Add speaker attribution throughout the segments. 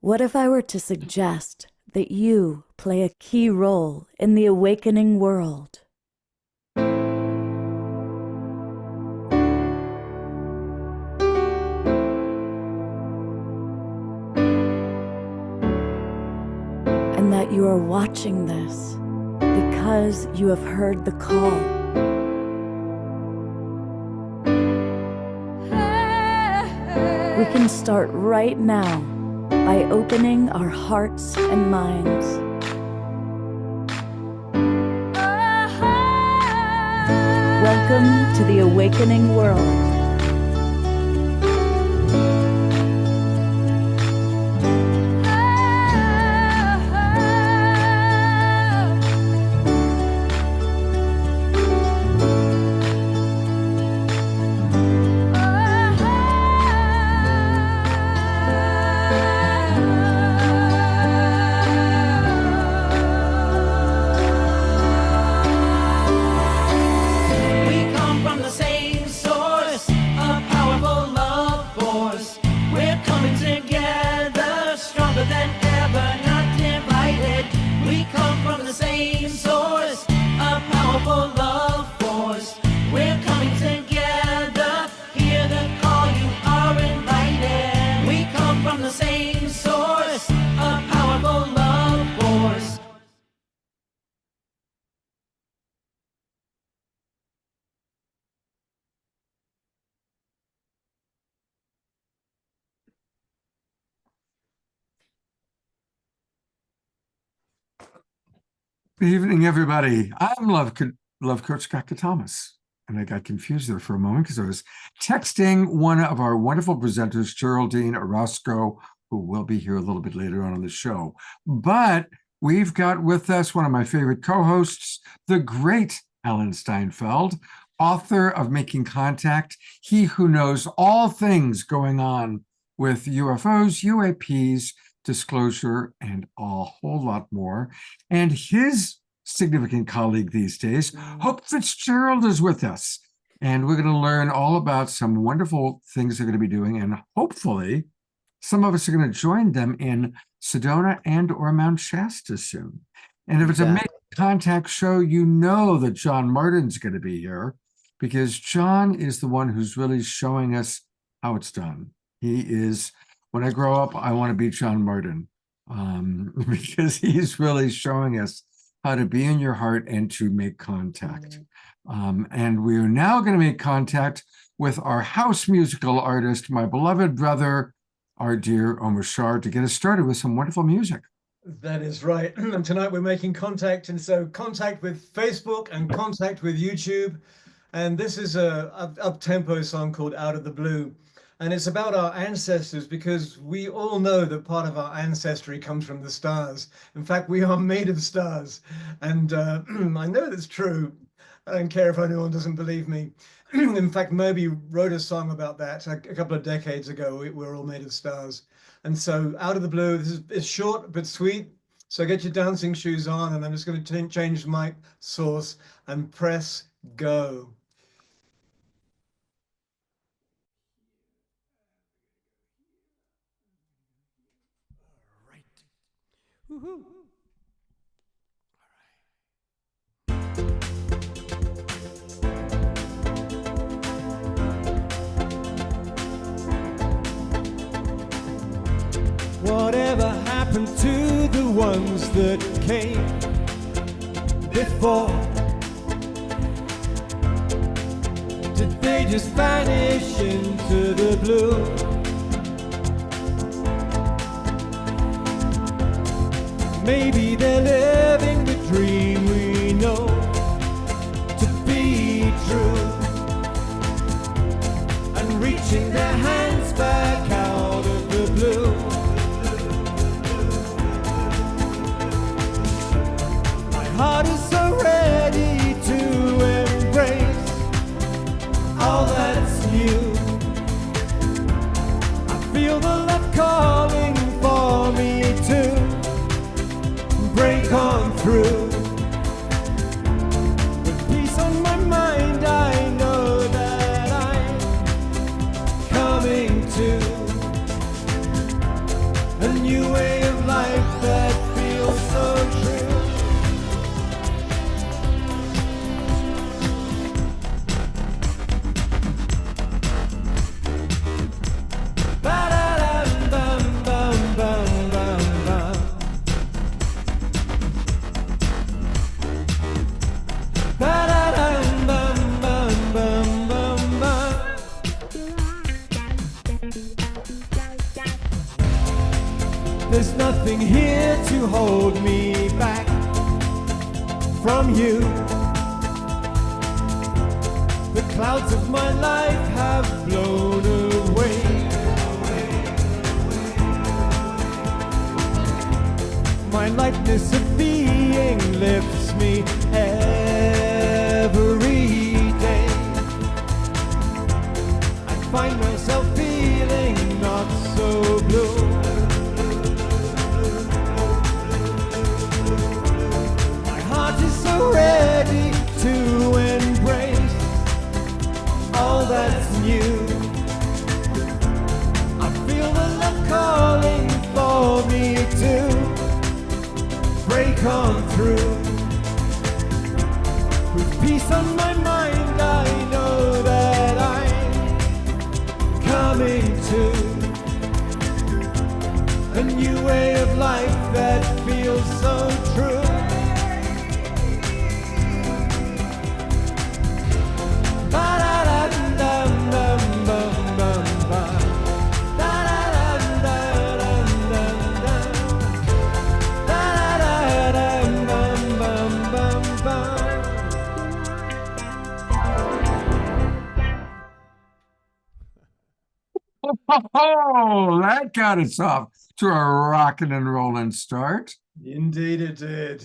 Speaker 1: What if I were to suggest that you play a key role in the awakening world? And that you are watching this because you have heard the call. We can start right now by opening our hearts and minds. Welcome to the awakening world.
Speaker 2: Good evening, everybody. I'm Love Coach Dr. Thomas, and I got confused there for a moment because I was texting one of our wonderful presenters, Geraldine Orozco, who will be here a little bit later on in the show. But we've got with us one of my favorite co-hosts, the great Alan Steinfeld, author of Making Contact, he who knows all things going on with UFOs, UAPs, disclosure, and a whole lot more. And his significant colleague these days, Hope Fitzgerald, is with us. And we're going to learn all about some wonderful things they're going to be doing. And hopefully, some of us are going to join them in Sedona and or Mount Shasta soon. And if it's a Make Contact show, you know that John Martin's going to be here because John is the one who's really showing us how it's done. He is... When I grow up, I want to be John Martin because he's really showing us how to be in your heart and to make contact. And we are now going to make contact with our house musical artist, my beloved brother, our dear Omashar, to get us started with some wonderful music.
Speaker 3: That is right. And tonight we're making contact. And so contact with Facebook and contact with YouTube. And this is a up-tempo song called Out of the Blue. And it's about our ancestors because we all know that part of our ancestry comes from the stars. In fact, we are made of stars. And I know that's true. I don't care if anyone doesn't believe me. In fact, Moby wrote a song about that a couple of decades ago. We're all made of stars. And so Out of the Blue, this is short but sweet. So get your dancing shoes on and I'm just going to change my source and press go. Woohoo.
Speaker 4: Whatever happened to the ones that came before? Did they just vanish into the blue? Maybe they're living the dream we know to be true and reaching their hands back out of the blue. My heart is so ready to embrace all that's new. I feel the love calling for me too. Break on through. With peace on my mind, I know that I'm coming to a new way of life that feels so true. There's nothing here to hold me back from you. The clouds of my life have blown away. My lightness of being lifts me every day. I find myself feeling not so blue. Ready to embrace all that's new. I feel the love calling for me to break on through. With peace on my mind, I know that I'm coming to a new way of life that feels so true.
Speaker 2: Oh, that got us off to a rocking and rolling start.
Speaker 3: Indeed it did.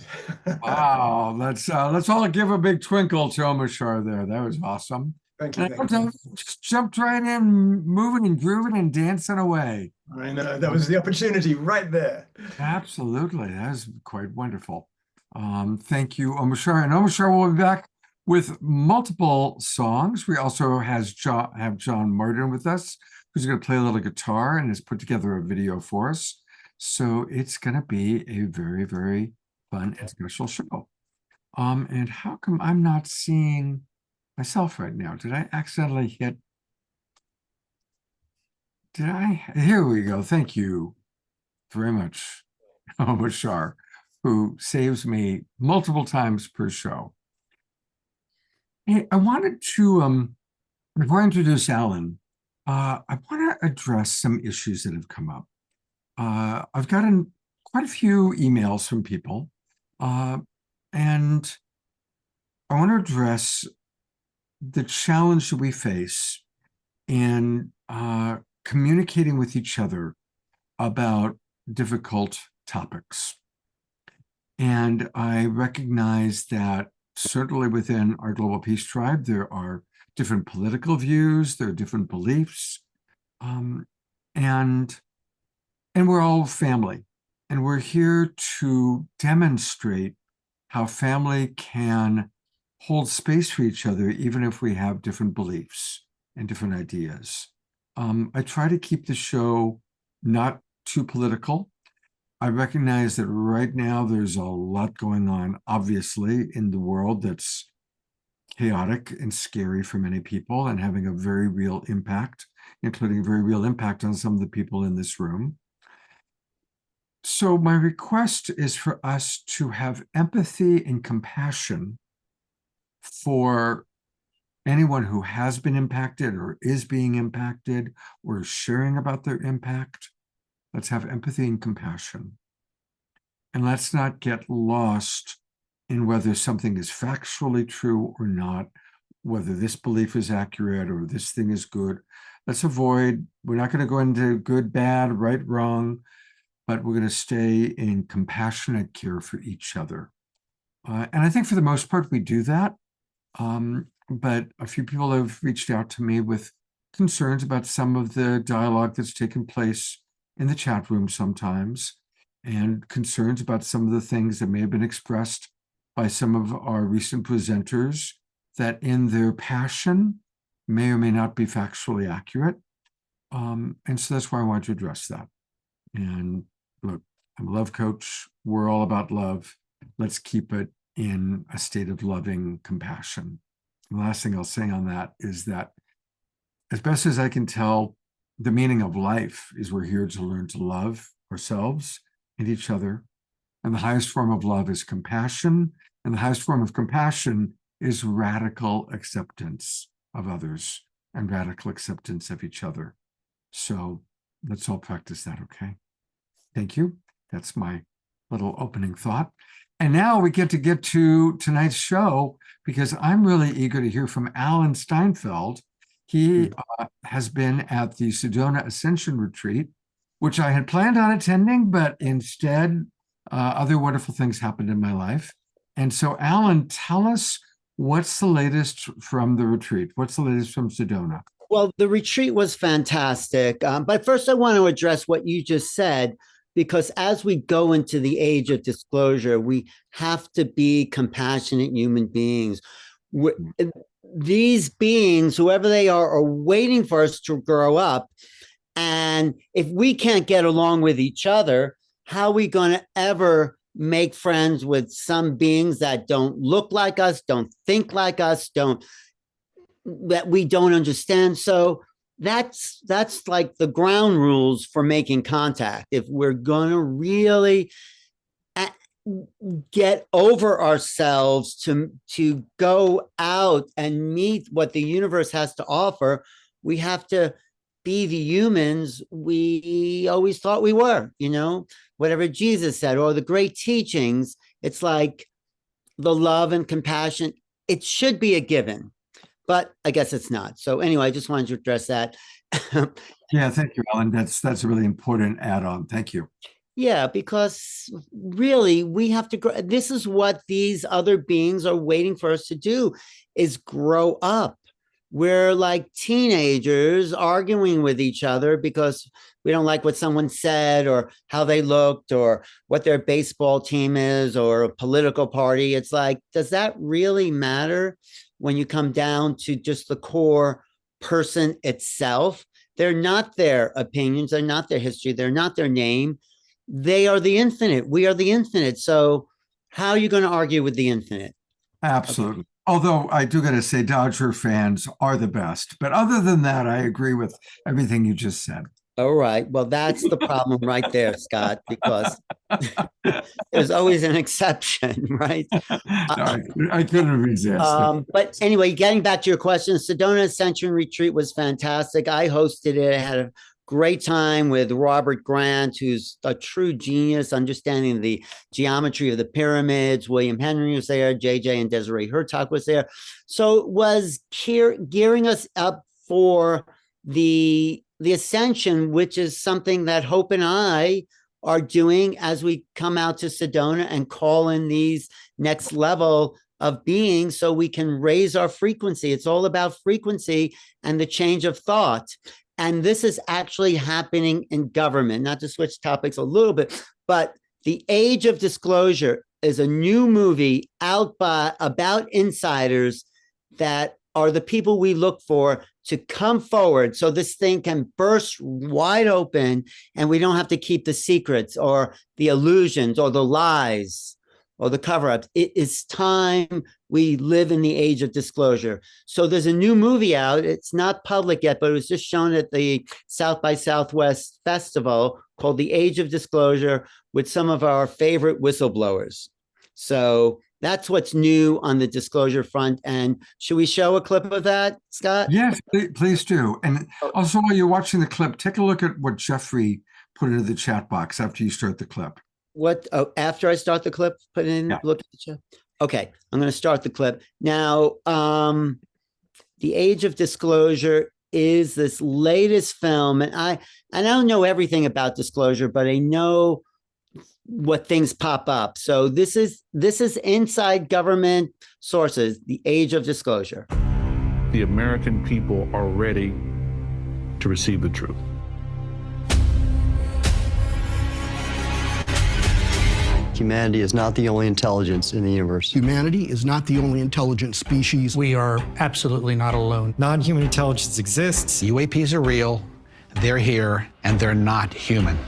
Speaker 2: Wow, let's all give a big twinkle to Omashar there. That was awesome.
Speaker 3: Thank you.
Speaker 2: And
Speaker 3: Thank you.
Speaker 2: just jumped right in, moving and grooving and dancing away.
Speaker 3: I know, that was the opportunity right there.
Speaker 2: Absolutely, that was quite wonderful. Thank you, Omashar. And Omashar will be back with multiple songs. We also have John Martin with us, who's going to play a little guitar and has put together a video for us. So it's going to be a very, very fun and special show. And how come I'm not seeing myself right now? Did I accidentally hit? Here we go. Thank you very much, Omashar, who saves me multiple times per show. Hey, I wanted to, before I introduce Alan, I want to address some issues that have come up. I've gotten quite a few emails from people, and I want to address the challenge that we face in communicating with each other about difficult topics. And I recognize that certainly within our Global Peace Tribe, there are different political views, there are different beliefs, and we're all family. And we're here to demonstrate how family can hold space for each other, even if we have different beliefs and different ideas. I try to keep the show not too political. I recognize that right now there's a lot going on, obviously, in the world that's chaotic and scary for many people and having a very real impact, including a very real impact on some of the people in this room. So my request is for us to have empathy and compassion for anyone who has been impacted or is being impacted or is sharing about their impact. Let's have empathy and compassion. And let's not get lost in whether something is factually true or not, whether this belief is accurate or this thing is good. Let's avoid, we're not going to go into good, bad, right, wrong, but we're going to stay in compassionate care for each other. And I think for the most part, we do that. But a few people have reached out to me with concerns about some of the dialogue that's taken place in the chat room sometimes, and concerns about some of the things that may have been expressed by some of our recent presenters that in their passion may or may not be factually accurate. And so that's why I want to address that. And look, I'm a love coach. We're all about love. Let's keep it in a state of loving compassion. The last thing I'll say on that is that, as best as I can tell, the meaning of life is we're here to learn to love ourselves and each other. And the highest form of love is compassion. And the highest form of compassion is radical acceptance of others and radical acceptance of each other. So let's all practice that, okay? Thank you. That's my little opening thought. And now we get to tonight's show, because I'm really eager to hear from Alan Steinfeld. He has been at the Sedona Ascension Retreat, which I had planned on attending, but instead other wonderful things happened in my life. And so, Alan, tell us, what's the latest from the retreat? What's the latest from Sedona?
Speaker 5: Well, the retreat was fantastic. But first, I want to address what you just said, because as we go into the age of disclosure, we have to be compassionate human beings. These beings, whoever they are waiting for us to grow up. And if we can't get along with each other, how are we going to ever make friends with some beings that don't look like us, don't think like us, that we don't understand? So that's like the ground rules for making contact. If we're going to really get over ourselves to go out and meet what the universe has to offer, we have to be the humans we always thought we were, whatever Jesus said, or the great teachings. It's like the love and compassion. It should be a given, but I guess it's not. So anyway, I just wanted to address that.
Speaker 2: Yeah, thank you, Alan. That's a really important add-on. Thank you.
Speaker 5: Yeah, because really we have to grow. This is what these other beings are waiting for us to do, is grow up. We're like teenagers arguing with each other because we don't like what someone said or how they looked or what their baseball team is or a political party. It's like, does that really matter when you come down to just the core person itself? They're not their opinions. They're not their history. They're not their name. They are the infinite. We are the infinite. So how are you going to argue with the infinite?
Speaker 2: Absolutely. Okay. Although I do got to say, Dodger fans are the best. But other than that, I agree with everything you just said.
Speaker 5: All right. Well, that's the problem right there, Scott, because there's always an exception, right?
Speaker 2: I couldn't resist.
Speaker 5: But anyway, getting back to your question, Sedona Ascension Retreat was fantastic. I hosted it. I had a great time with Robert Grant, who's a true genius, understanding the geometry of the pyramids. William Henry was there. JJ and Desiree Hurtak was there. So it was gearing us up for the ascension, which is something that Hope and I are doing as we come out to Sedona and call in these next level of being so we can raise our frequency. It's all about frequency and the change of thought. And this is actually happening in government. Not to switch topics a little bit, but The Age of Disclosure is a new movie out about insiders that are the people we look for to come forward so this thing can burst wide open and we don't have to keep the secrets or the illusions or the lies or the cover-ups. It is time we live in the age of disclosure. So there's a new movie out. It's not public yet, but it was just shown at the South by Southwest Festival called The Age of Disclosure with some of our favorite whistleblowers. So that's what's new on the disclosure front. And should we show a clip of that, Scott?
Speaker 2: Yes, please do. And also, while you're watching the clip, take a look at what Jeffrey put into the chat box after you start the clip.
Speaker 5: What? Oh, after I start the clip, put it in,
Speaker 2: Yeah.
Speaker 5: Look at the chat. Okay, I'm going to start the clip. Now, The Age of Disclosure is this latest film. And I don't know everything about disclosure, but I know what things pop up. So this is inside government sources, The Age of Disclosure.
Speaker 6: The American people are ready to receive the truth.
Speaker 7: Humanity is not the only intelligence in the universe.
Speaker 8: Humanity is not the only intelligent species.
Speaker 9: We are absolutely not alone.
Speaker 10: Non-human intelligence exists.
Speaker 11: UAPs are real, they're here, and they're not human.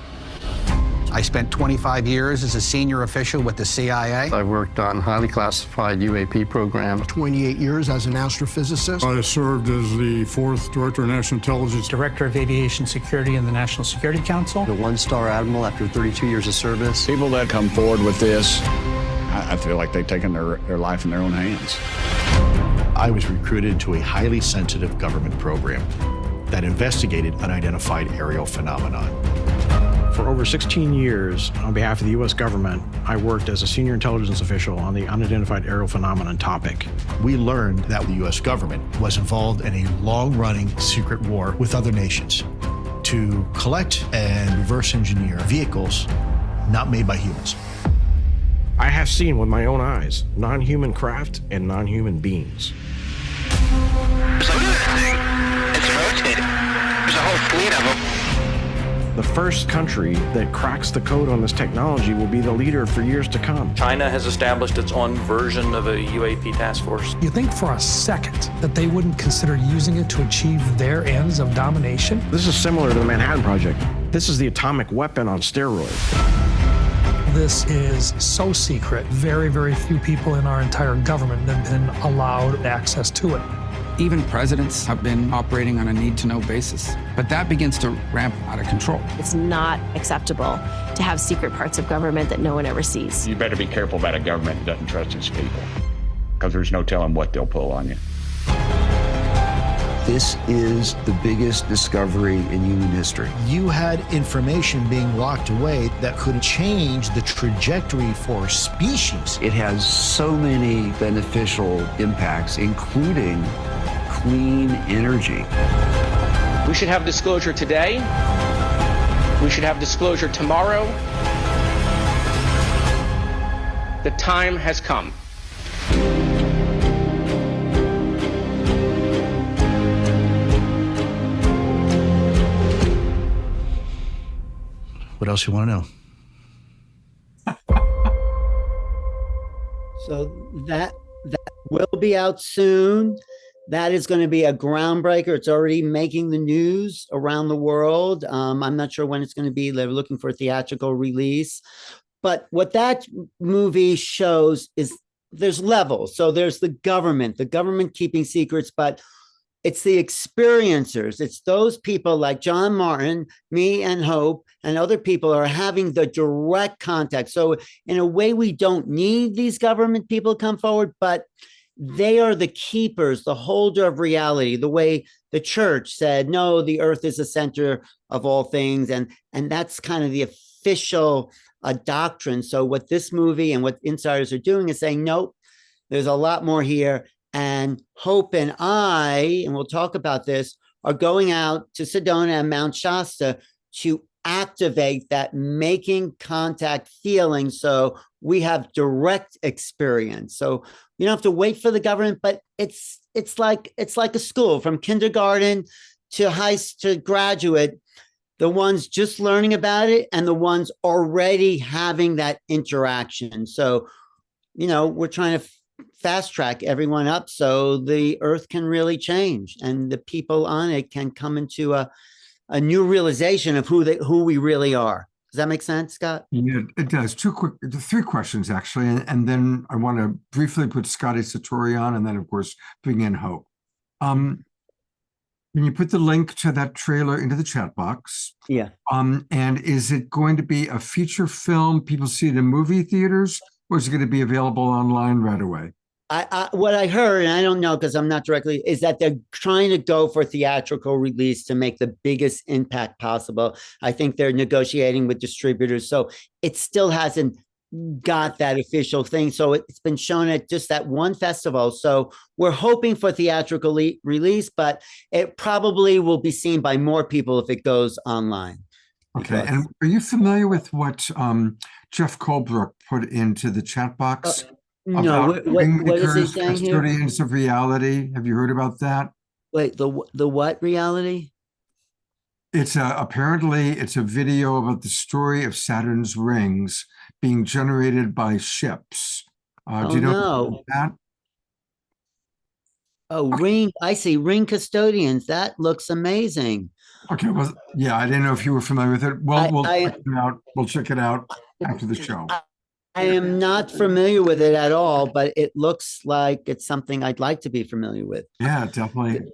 Speaker 9: I spent 25 years as a senior official with the CIA.
Speaker 7: I worked on highly classified UAP programs.
Speaker 8: 28 years as an astrophysicist.
Speaker 10: I served as the 4th Director of National Intelligence.
Speaker 9: Director of Aviation Security in the National Security Council.
Speaker 7: A one-star admiral after 32 years of service.
Speaker 11: People that come forward with this, I feel like they've taken their life in their own hands.
Speaker 12: I was recruited to a highly sensitive government program that investigated unidentified aerial phenomenon.
Speaker 13: For over 16 years, on behalf of the U.S. government, I worked as a senior intelligence official on the unidentified aerial phenomenon topic.
Speaker 12: We learned that the U.S. government was involved in a long-running secret war with other nations to collect and reverse engineer vehicles not made by humans.
Speaker 13: I have seen with my own eyes non-human craft and non-human beings.
Speaker 14: So look at that thing. It's rotating. There's a whole fleet of them.
Speaker 13: The first country that cracks the code on this technology will be the leader for years to come.
Speaker 15: China has established its own version of a UAP task force.
Speaker 9: You think for a second that they wouldn't consider using it to achieve their ends of domination?
Speaker 13: This is similar to the Manhattan Project. This is the atomic weapon on steroids.
Speaker 9: This is so secret. Very, very few people in our entire government have been allowed access to it.
Speaker 16: Even presidents have been operating on a need-to-know basis, but that begins to ramp out of control.
Speaker 17: It's not acceptable to have secret parts of government that no one ever sees.
Speaker 11: You better be careful about a government that doesn't trust its people, because there's no telling what they'll pull on you.
Speaker 18: This is the biggest discovery in human history.
Speaker 12: You had information being locked away that could change the trajectory for species.
Speaker 18: It has so many beneficial impacts, including clean energy.
Speaker 19: We should have disclosure today. We should have disclosure tomorrow. The time has come.
Speaker 12: What else you want to know?
Speaker 5: So that will be out soon. That is going to be a groundbreaker. It's already making the news around the world. I'm not sure when it's going to be. They're looking for a theatrical release. But what that movie shows is there's levels. So there's the government keeping secrets, but it's the experiencers. It's those people like John Martin, me and Hope, and other people are having the direct contact. So in a way, we don't need these government people to come forward, but they are the keepers, the holder of reality, the way the church said, no, the earth is the center of all things. And that's kind of the official doctrine. So what this movie and what insiders are doing is saying, nope, there's a lot more here. And Hope and I, and we'll talk about this, are going out to Sedona and Mount Shasta to activate that making contact feeling so we have direct experience. So you don't have to wait for the government, but it's like a school from kindergarten to graduate, the ones just learning about it and the ones already having that interaction. So, we're trying to fast track everyone up so the earth can really change and the people on it can come into a new realization of who we really are. Does that make sense, Scott?
Speaker 2: Yeah, it does. Three questions actually, and then I want to briefly put Scotty Satori on, and then of course bring in Hope. Can you put the link to that trailer into the chat box?
Speaker 5: Yeah.
Speaker 2: And is it going to be a feature film? People see it in movie theaters, or is it going to be available online right away?
Speaker 5: What I heard, and I don't know because I'm not directly, is that they're trying to go for theatrical release to make the biggest impact possible. I think they're negotiating with distributors, so it still hasn't got that official thing. So it's been shown at just that one festival. So we're hoping for theatrical release, but it probably will be seen by more people if it goes online.
Speaker 2: Okay, and are you familiar with what Jeff Colebrook put into the chat box?
Speaker 5: No, what is he saying here?
Speaker 2: Custodians of reality. Have you heard about that?
Speaker 5: Wait, the what reality?
Speaker 2: It's apparently it's a video about the story of Saturn's rings being generated by ships. Do you know about that?
Speaker 5: Oh, ring! I see ring custodians. That looks amazing.
Speaker 2: Okay, well, yeah, I didn't know if you were familiar with it. We'll check it out. We'll check it out after the show.
Speaker 5: I am not familiar with it at all, but it looks like it's something I'd like to be familiar with.
Speaker 2: Yeah, definitely.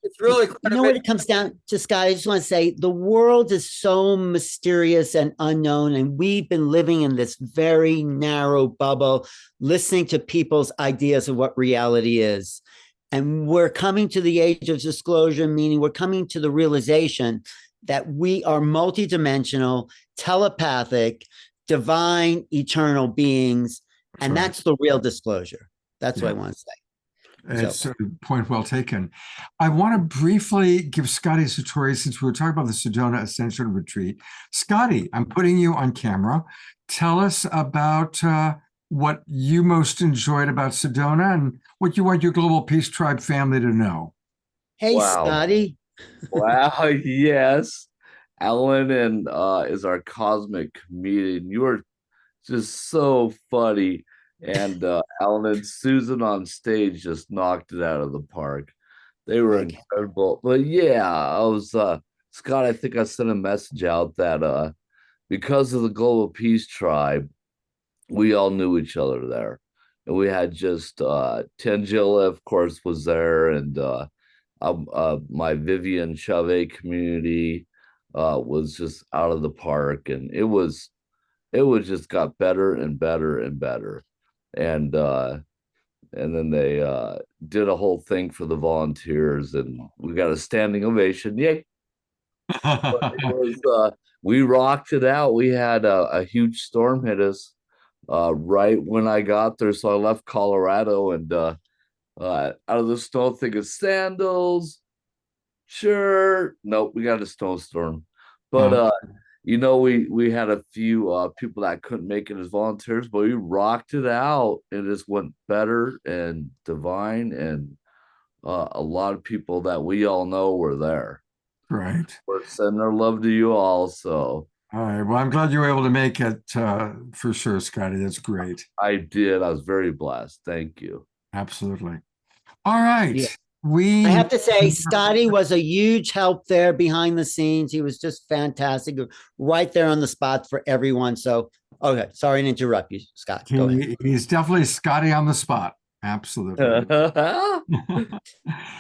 Speaker 5: It's really, you know what it comes down to, Scott? I just want to say the world is so mysterious and unknown, and we've been living in this very narrow bubble, listening to people's ideas of what reality is. And we're coming to the age of disclosure, meaning we're coming to the realization that we are multidimensional, telepathic, divine, eternal beings. And that's the real disclosure. That's what I want to say.
Speaker 2: It's a point well taken. I want to briefly give Scotty Sartori, since we were talking about the Sedona Ascension Retreat. Scotty, I'm putting you on camera. Tell us about what you most enjoyed about Sedona and what you want your Global Peace Tribe family to know.
Speaker 5: Hey, Scotty.
Speaker 20: Wow, yes. Alan and is our cosmic comedian. You are just so funny. And Alan and Susan on stage just knocked it out of the park. They were incredible. But yeah, I was Scott, I think I sent a message out that because of the Global Peace Tribe, we all knew each other there. And we had just Tangela, of course, was there, and my Vivian Chavez community was just out of the park, and it was just got better and better and better. And then they did a whole thing for the volunteers, and we got a standing ovation. Yay! We rocked it out. We had a huge storm hit us right when I got there, so I left Colorado, and out of the snow, thinking sandals. Sure, nope, we got a snowstorm, but you know, we had a few people that couldn't make it as volunteers, but we rocked it out. It just went better and divine, and a lot of people that we all know were there.
Speaker 2: Right.
Speaker 20: We're sending our love to you all. So,
Speaker 2: all right. Well, I'm glad you were able to make it for sure, Scotty. That's great.
Speaker 20: I did. I was very blessed. Thank you.
Speaker 2: Absolutely. All right.
Speaker 5: Yeah. I have to say, Scotty was a huge help there behind the scenes. He was just fantastic, right there on the spot for everyone. So, okay, sorry to interrupt you, Scott. Go ahead.
Speaker 2: He's definitely Scotty on the spot. Absolutely.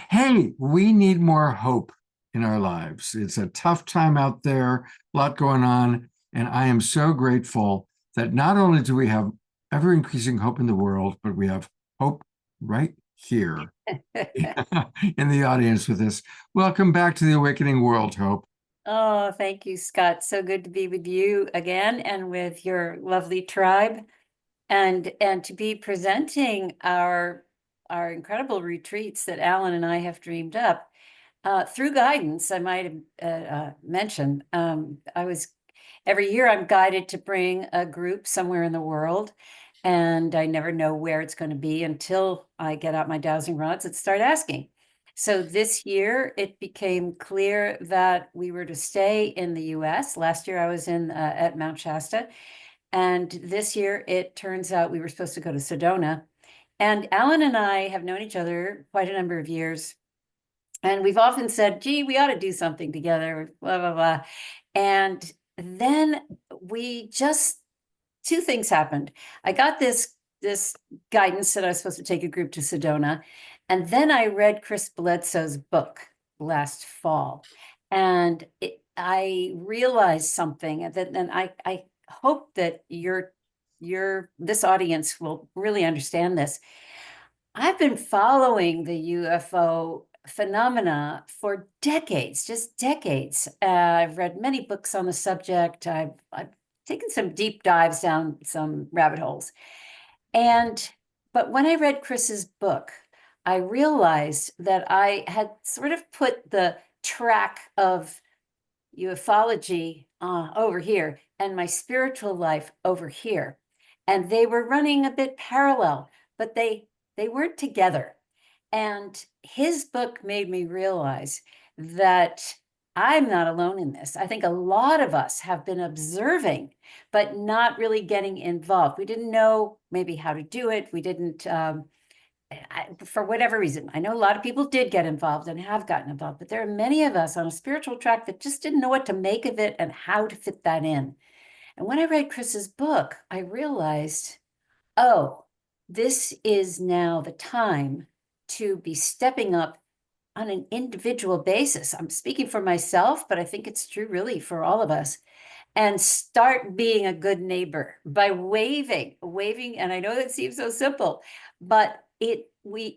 Speaker 2: Hey, we need more hope in our lives. It's a tough time out there, a lot going on. And I am so grateful that not only do we have ever increasing hope in the world, but we have hope right here in the audience with us. Welcome back to the Awakening World, Hope.
Speaker 21: Oh, thank you, Scott. So good to be with you again and with your lovely tribe, and to be presenting our incredible retreats that Alan and I have dreamed up through guidance. I might have mentioned every year I'm guided to bring a group somewhere in the world. And I never know where it's going to be until I get out my dowsing rods and start asking. So this year, it became clear that we were to stay in the US. Last year, I was at Mount Shasta. And this year, it turns out we were supposed to go to Sedona. And Alan and I have known each other quite a number of years. And we've often said, gee, we ought to do something together, blah, blah, blah. And then two things happened. I got this guidance that I was supposed to take a group to Sedona. And then I read Chris Bledsoe's book last fall. And I realized something and I hope that this audience will really understand this. I've been following the UFO phenomena for decades, just decades. I've read many books on the subject. I've taken some deep dives down some rabbit holes. But when I read Chris's book, I realized that I had sort of put the track of ufology over here and my spiritual life over here. And they were running a bit parallel, but they weren't together. And his book made me realize that I'm not alone in this. I think a lot of us have been observing, but not really getting involved. We didn't know maybe how to do it. We didn't for whatever reason, I know a lot of people did get involved and have gotten involved, but there are many of us on a spiritual track that just didn't know what to make of it and how to fit that in. And when I read Chris's book, I realized, oh, this is now the time to be stepping up on an individual basis. I'm speaking for myself, but I think it's true really for all of us. And start being a good neighbor by waving. And I know it seems so simple, but we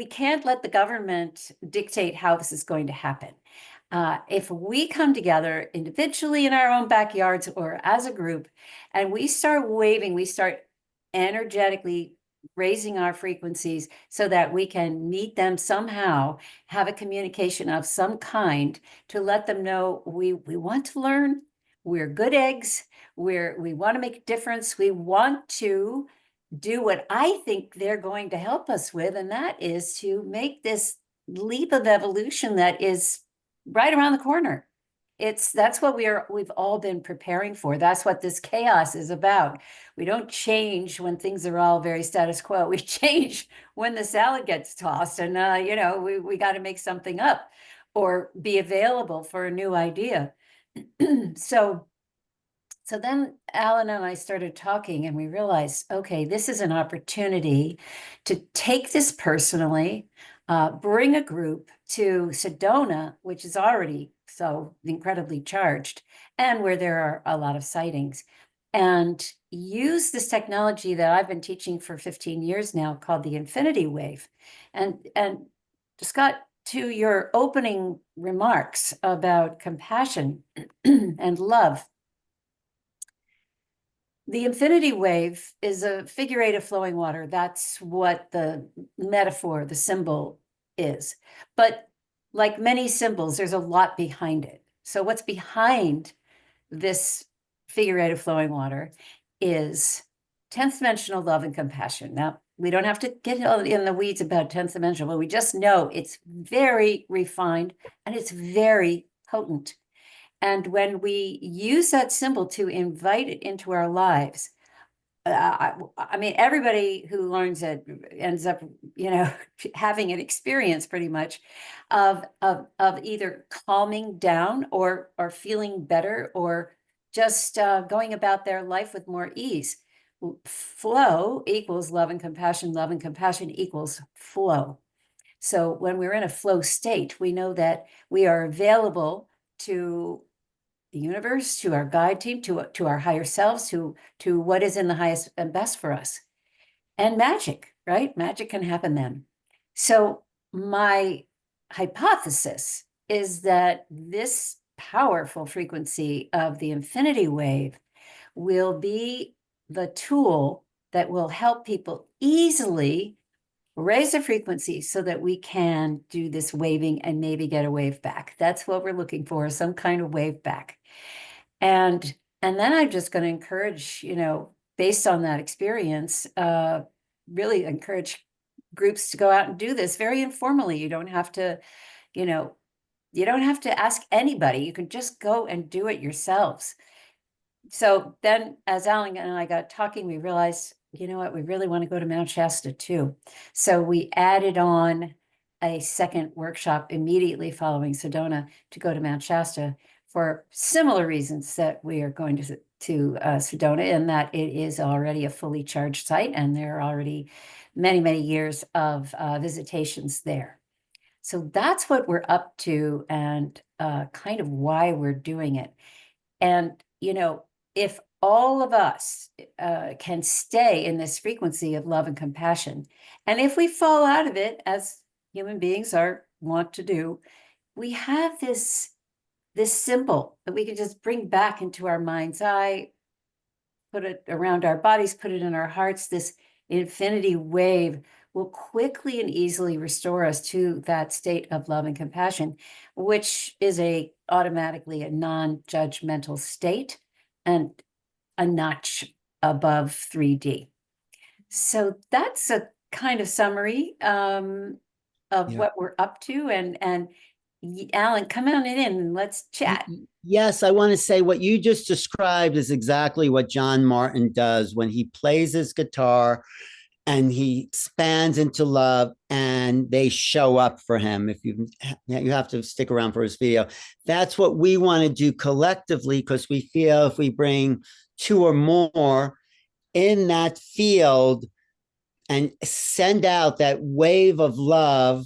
Speaker 21: can't let the government dictate how this is going to happen. If we come together individually in our own backyards or as a group, and we start waving, we start energetically raising our frequencies so that we can meet them somehow, have a communication of some kind to let them know we want to learn, we're good eggs, we want to make a difference, we want to do what I think they're going to help us with, and that is to make this leap of evolution that is right around the corner. That's what we've all been preparing for. That's what this chaos is about. We don't change when things are all very status quo. We change when the salad gets tossed, and we got to make something up or be available for a new idea. So then Alan and I started talking, and we realized, okay, this is an opportunity to take this personally, bring a group to Sedona, which is already so incredibly charged, and where there are a lot of sightings, and use this technology that I've been teaching for 15 years now called the infinity wave. And Scott, to your opening remarks about compassion and love, the infinity wave is a figure eight of flowing water. That's what the metaphor, the symbol is. But like many symbols, there's a lot behind it. So what's behind this figure eight of flowing water is 10th dimensional love and compassion. Now, we don't have to get in the weeds about 10th dimensional, but we just know it's very refined and it's very potent. And when we use that symbol to invite it into our lives, I mean, everybody who learns it ends up, having an experience pretty much of either calming down or feeling better or just going about their life with more ease. Flow equals love and compassion equals flow. So when we're in a flow state, we know that we are available to the universe, to our guide team, to our higher selves, to what is in the highest and best for us. And magic, right? Magic can happen then. So my hypothesis is that this powerful frequency of the infinity wave will be the tool that will help people easily raise the frequency so that we can do this waving and maybe get a wave back. That's what we're looking for, some kind of wave back. And then I'm just going to encourage, based on that experience, really encourage groups to go out and do this very informally. You don't have to, you don't have to ask anybody. You can just go and do it yourselves. So then as Alan and I got talking, we realized, you know what, we really want to go to Mount Shasta too. So we added on a second workshop immediately following Sedona to go to Mount Shasta for similar reasons that we are going to Sedona, in that it is already a fully charged site and there are already many, many years of visitations there. So that's what we're up to and kind of why we're doing it. And, if all of us can stay in this frequency of love and compassion, and if we fall out of it, as human beings want to do, we have this symbol that we can just bring back into our mind's eye, put it around our bodies, put it in our hearts. This infinity wave will quickly and easily restore us to that state of love and compassion, which is automatically a non-judgmental state and a notch above 3D. So that's a kind of summary of what we're up to. And Alan, come on in and let's chat.
Speaker 5: Yes, I want to say what you just described is exactly what John Martin does when he plays his guitar and he expands into love, and they show up for him. If you have to stick around for his video. That's what we want to do collectively, because we feel if we bring two or more in that field and send out that wave of love,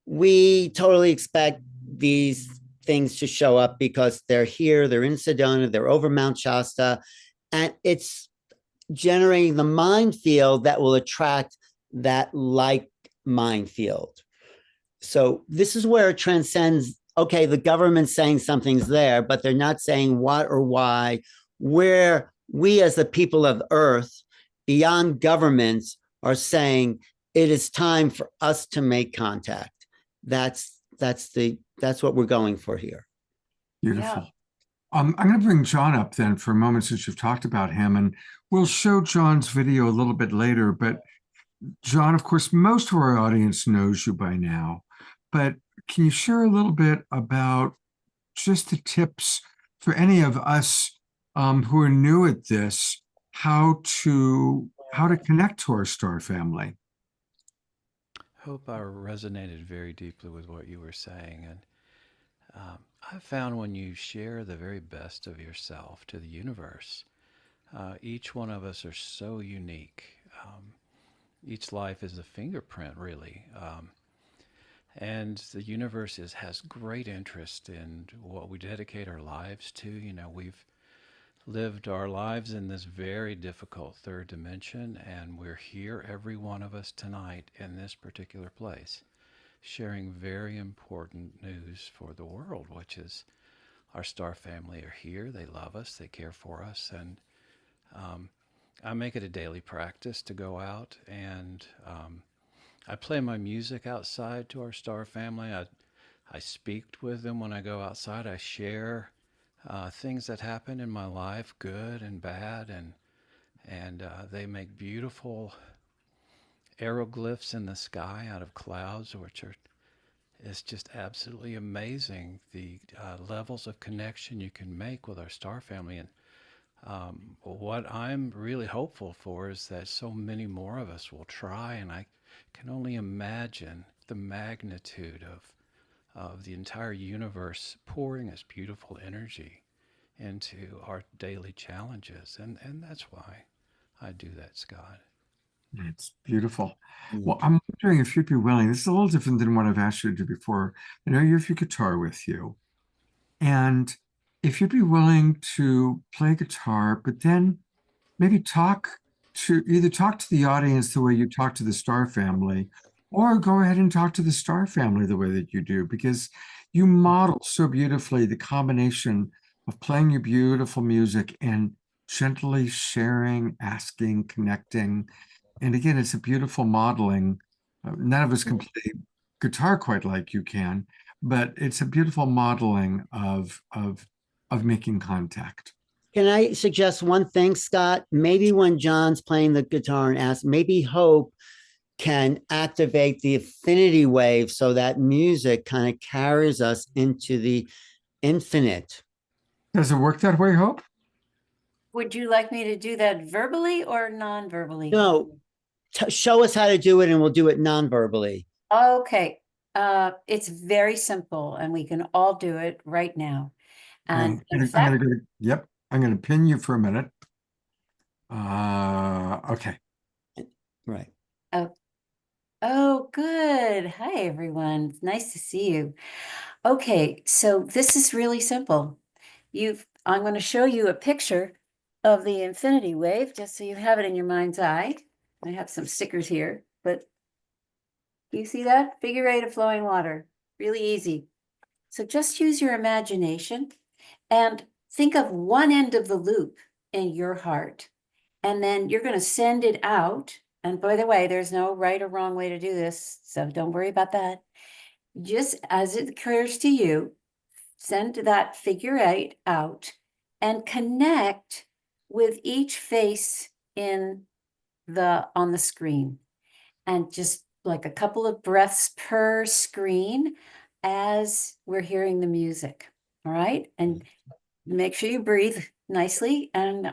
Speaker 5: we totally expect these things to show up, because they're here, they're in Sedona, they're over Mount Shasta, and it's generating the mind field that will attract that like mind field. So this is where it transcends, okay, the government's saying something's there, but they're not saying what or why. Where we as the people of Earth, beyond governments, are saying it is time for us to make contact. That's what we're going for here.
Speaker 2: Beautiful.
Speaker 21: Yeah.
Speaker 2: I'm going to bring John up then for a moment, since you've talked about him, and we'll show John's video a little bit later. But John, of course, most of our audience knows you by now, but can you share a little bit about just the tips for any of us who are new at this, how to connect to our star family?
Speaker 1: Hope I resonated very deeply with what you were saying. And I found when you share the very best of yourself to the universe, each one of us are so unique. Each life is a fingerprint, really. And the universe has great interest in what we dedicate our lives to. You know, we've lived our lives in this very difficult third dimension, and we're here, every one of us tonight in this particular place, sharing very important news for the world, which is our star family are here. They love us. They care for us. And I make it a daily practice to go out and I play my music outside to our star family. I speak with them when I go outside. I share things that happen in my life, good and bad, and they make beautiful aeroglyphs in the sky out of clouds, which it's just absolutely amazing the levels of connection you can make with our star family. And what I'm really hopeful for is that so many more of us will try, and I can only imagine the magnitude of the entire universe pouring its beautiful energy into our daily challenges. And that's why I do that, Scott.
Speaker 2: It's beautiful. Well, I'm wondering if you'd be willing, this is a little different than what I've asked you to do before. I know you have your guitar with you, and if you'd be willing to play guitar, but then maybe talk to the audience the way you talk to the star family, or go ahead and talk to the star family the way that you do, because you model so beautifully the combination of playing your beautiful music and gently sharing, asking, connecting. And again, it's a beautiful modeling. None of us can play guitar quite like you can, but it's a beautiful modeling of making contact.
Speaker 5: Can I suggest one thing, Scott? Maybe when John's playing the guitar and asks, maybe Hope can activate the affinity wave so that music kind of carries us into the infinite.
Speaker 2: Does it work that way, Hope?
Speaker 21: Would you like me to do that verbally or non-verbally?
Speaker 5: No, show us how to do it and we'll do it non-verbally.
Speaker 21: Okay. It's very simple and we can all do it right now. And
Speaker 2: I'm going to pin you for a minute. Okay.
Speaker 5: Right.
Speaker 21: Oh, good. Hi, everyone. It's nice to see you. Okay, so this is really simple. I'm going to show you a picture of the infinity wave, just so you have it in your mind's eye. I have some stickers here, but you see that? Figure eight of flowing water. Really easy. So just use your imagination and think of one end of the loop in your heart. And then you're going to send it out. And by the way, there's no right or wrong way to do this, so don't worry about that. Just as it occurs to you, send that figure eight out and connect with each face on the screen. And just like a couple of breaths per screen as we're hearing the music. All right. And make sure you breathe nicely, and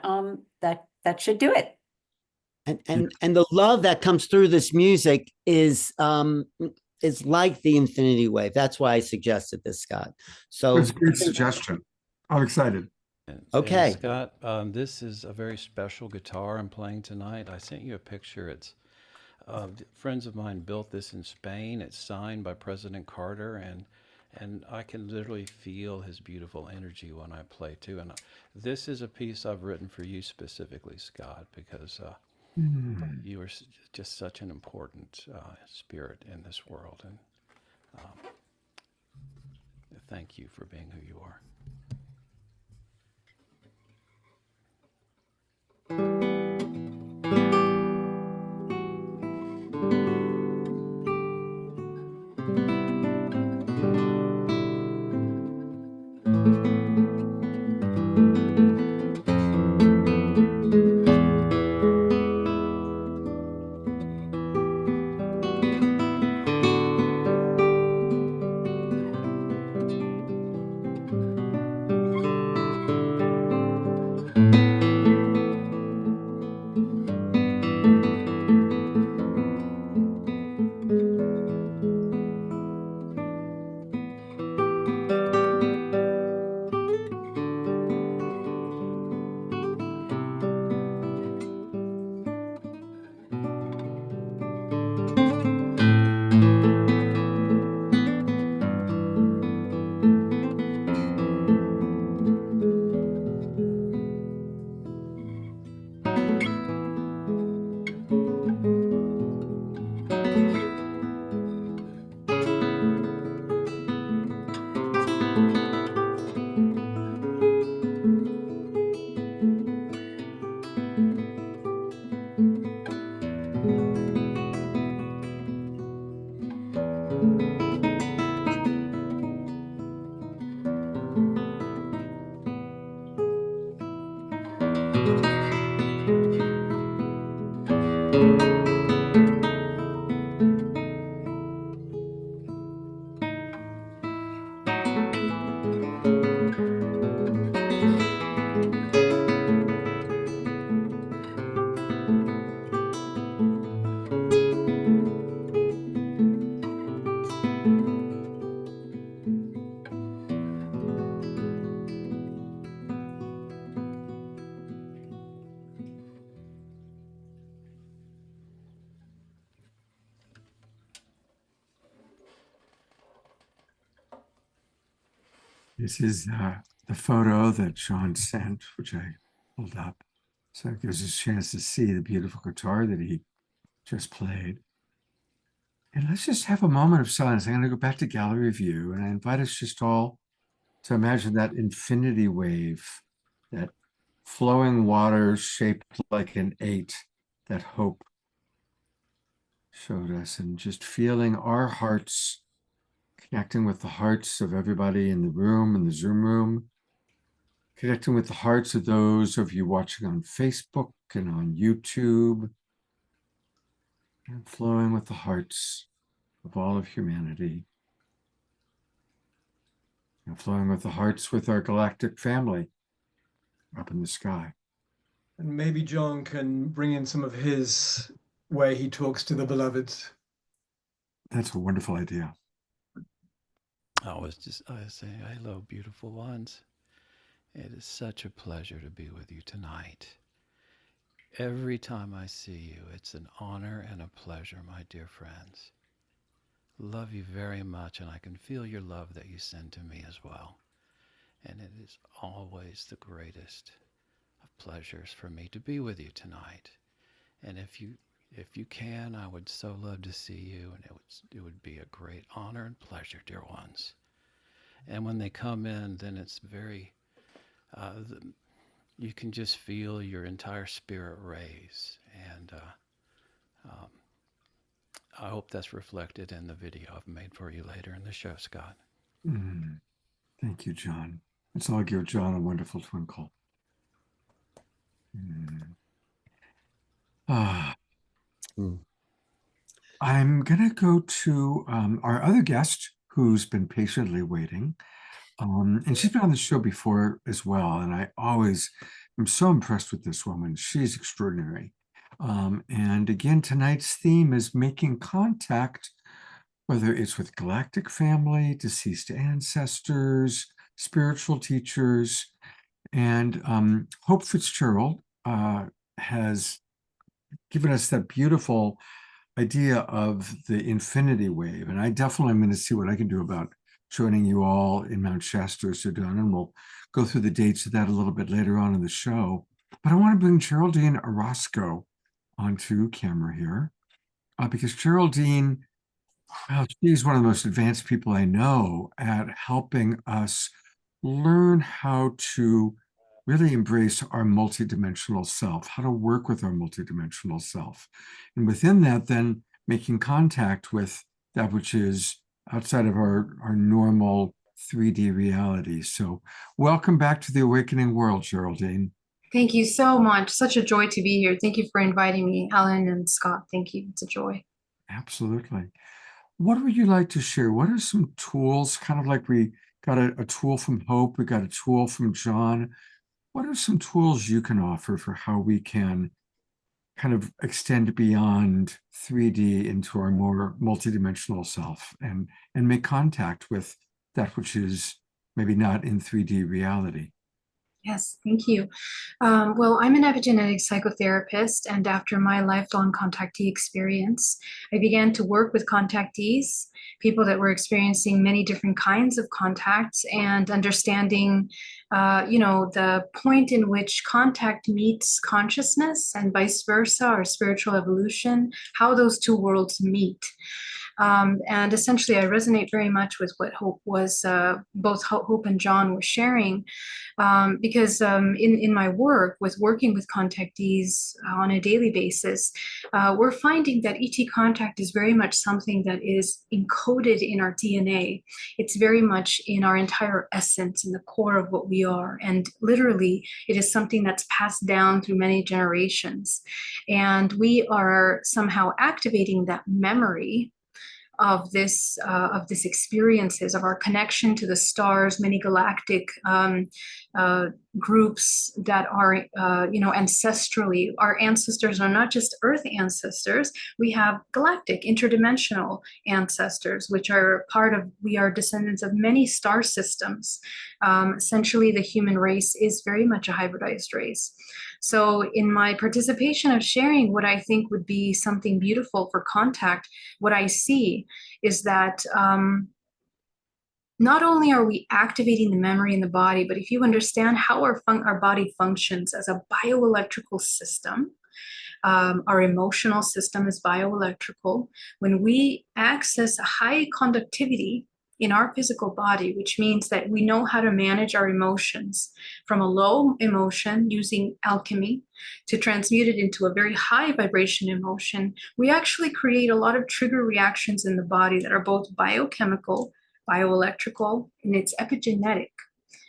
Speaker 21: that should do it.
Speaker 5: And the love that comes through this music is like the infinity wave. That's why I suggested this, Scott. So
Speaker 2: it's a great suggestion. I'm excited.
Speaker 5: Okay.
Speaker 1: And Scott, this is a very special guitar I'm playing tonight. I sent you a picture. It's friends of mine built this in Spain. It's signed by President Carter, and I can literally feel his beautiful energy when I play too. And this is a piece I've written for you specifically, Scott, because you are just such an important spirit in this world. And thank you for being who you are.
Speaker 2: This is the photo that Sean sent, which I pulled up. So it gives us a chance to see the beautiful guitar that he just played. And let's just have a moment of silence. I'm going to go back to gallery view, and I invite us just all to imagine that infinity wave, that flowing water shaped like an 8 that Hope showed us, and just feeling our hearts connecting with the hearts of everybody in the room, in the Zoom room, connecting with the hearts of those of you watching on Facebook and on YouTube, and flowing with the hearts of all of humanity, and flowing with the hearts with our galactic family up in the sky.
Speaker 3: And maybe John can bring in some of his way he talks to the beloveds.
Speaker 2: That's a wonderful idea.
Speaker 1: I was saying, hello, beautiful ones. It is such a pleasure to be with you tonight. Every time I see you, it's an honor and a pleasure, my dear friends. Love you very much, and I can feel your love that you send to me as well. And it is always the greatest of pleasures for me to be with you tonight. And if you can, I would so love to see you, and it would be a great honor and pleasure, dear ones. And when they come in, then it's very, you can just feel your entire spirit raise. And I hope that's reflected in the video I've made for you later in the show, Scott.
Speaker 2: Thank you, John. Let's all give John a wonderful twinkle. I'm going to go to our other guest who's been patiently waiting. And she's been on the show before as well. And I always am so impressed with this woman. She's extraordinary. And again, tonight's theme is making contact, whether it's with Galactic Family, deceased ancestors, spiritual teachers. And Hope Fitzgerald has given us that beautiful idea of the infinity wave. And I definitely am going to see what I can do about joining you all in Mount Shasta, Sedona, and we'll go through the dates of that a little bit later on in the show. But I want to bring Geraldine Orozco onto camera here because Geraldine, well, she's one of the most advanced people I know at helping us learn how to really embrace our multidimensional self, how to work with our multidimensional self. And within that, then making contact with that which is outside of our normal 3D reality. So welcome back to the awakening world, Geraldine.
Speaker 4: Thank you so much. Such a joy to be here. Thank you for inviting me, Alan and Scott. Thank you. It's a joy.
Speaker 2: Absolutely. What would you like to share? What are some tools, kind of like we got a tool from Hope, we got a tool from John. What are some tools you can offer for how we can kind of extend beyond 3D into our more multidimensional self and make contact with that which is maybe not in 3D reality?
Speaker 4: Yes, thank you. Well, I'm an epigenetic psychotherapist, and after my lifelong contactee experience, I began to work with contactees, people that were experiencing many different kinds of contacts, and understanding, the point in which contact meets consciousness and vice versa, or spiritual evolution, how those two worlds meet. And essentially, I resonate very much with what Hope was, both Hope and John were sharing, because in my work with working with contactees on a daily basis, we're finding that ET contact is very much something that is encoded in our DNA. It's very much in our entire essence, in the core of what we are. And literally, it is something that's passed down through many generations. And we are somehow activating that memory of this experiences, of our connection to the stars, many galactic groups that are, ancestrally. Our ancestors are not just Earth ancestors. We have galactic, interdimensional ancestors, which are we are descendants of many star systems. Essentially, the human race is very much a hybridized race. So in my participation of sharing what I think would be something beautiful for contact, what I see is that not only are we activating the memory in the body, but if you understand how our body functions as a bioelectrical system, our emotional system is bioelectrical. When we access a high conductivity in our physical body, which means that we know how to manage our emotions from a low emotion using alchemy to transmute it into a very high vibration emotion, we actually create a lot of trigger reactions in the body that are both biochemical, bioelectrical, and it's epigenetic.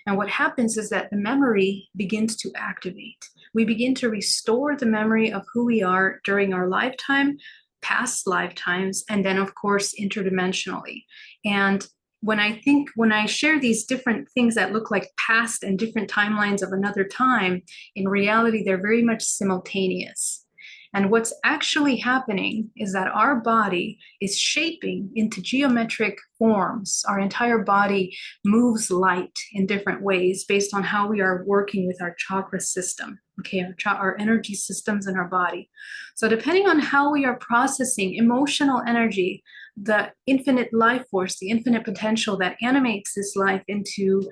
Speaker 4: And what happens is that the memory begins to activate. We begin to restore the memory of who we are during our lifetime, past lifetimes, and then of course interdimensionally. And when I share these different things that look like past and different timelines of another time, in reality, they're very much simultaneous. And what's actually happening is that our body is shaping into geometric forms. Our entire body moves light in different ways based on how we are working with our chakra system, okay, our energy systems in our body. So depending on how we are processing emotional energy, the infinite life force, the infinite potential that animates this life into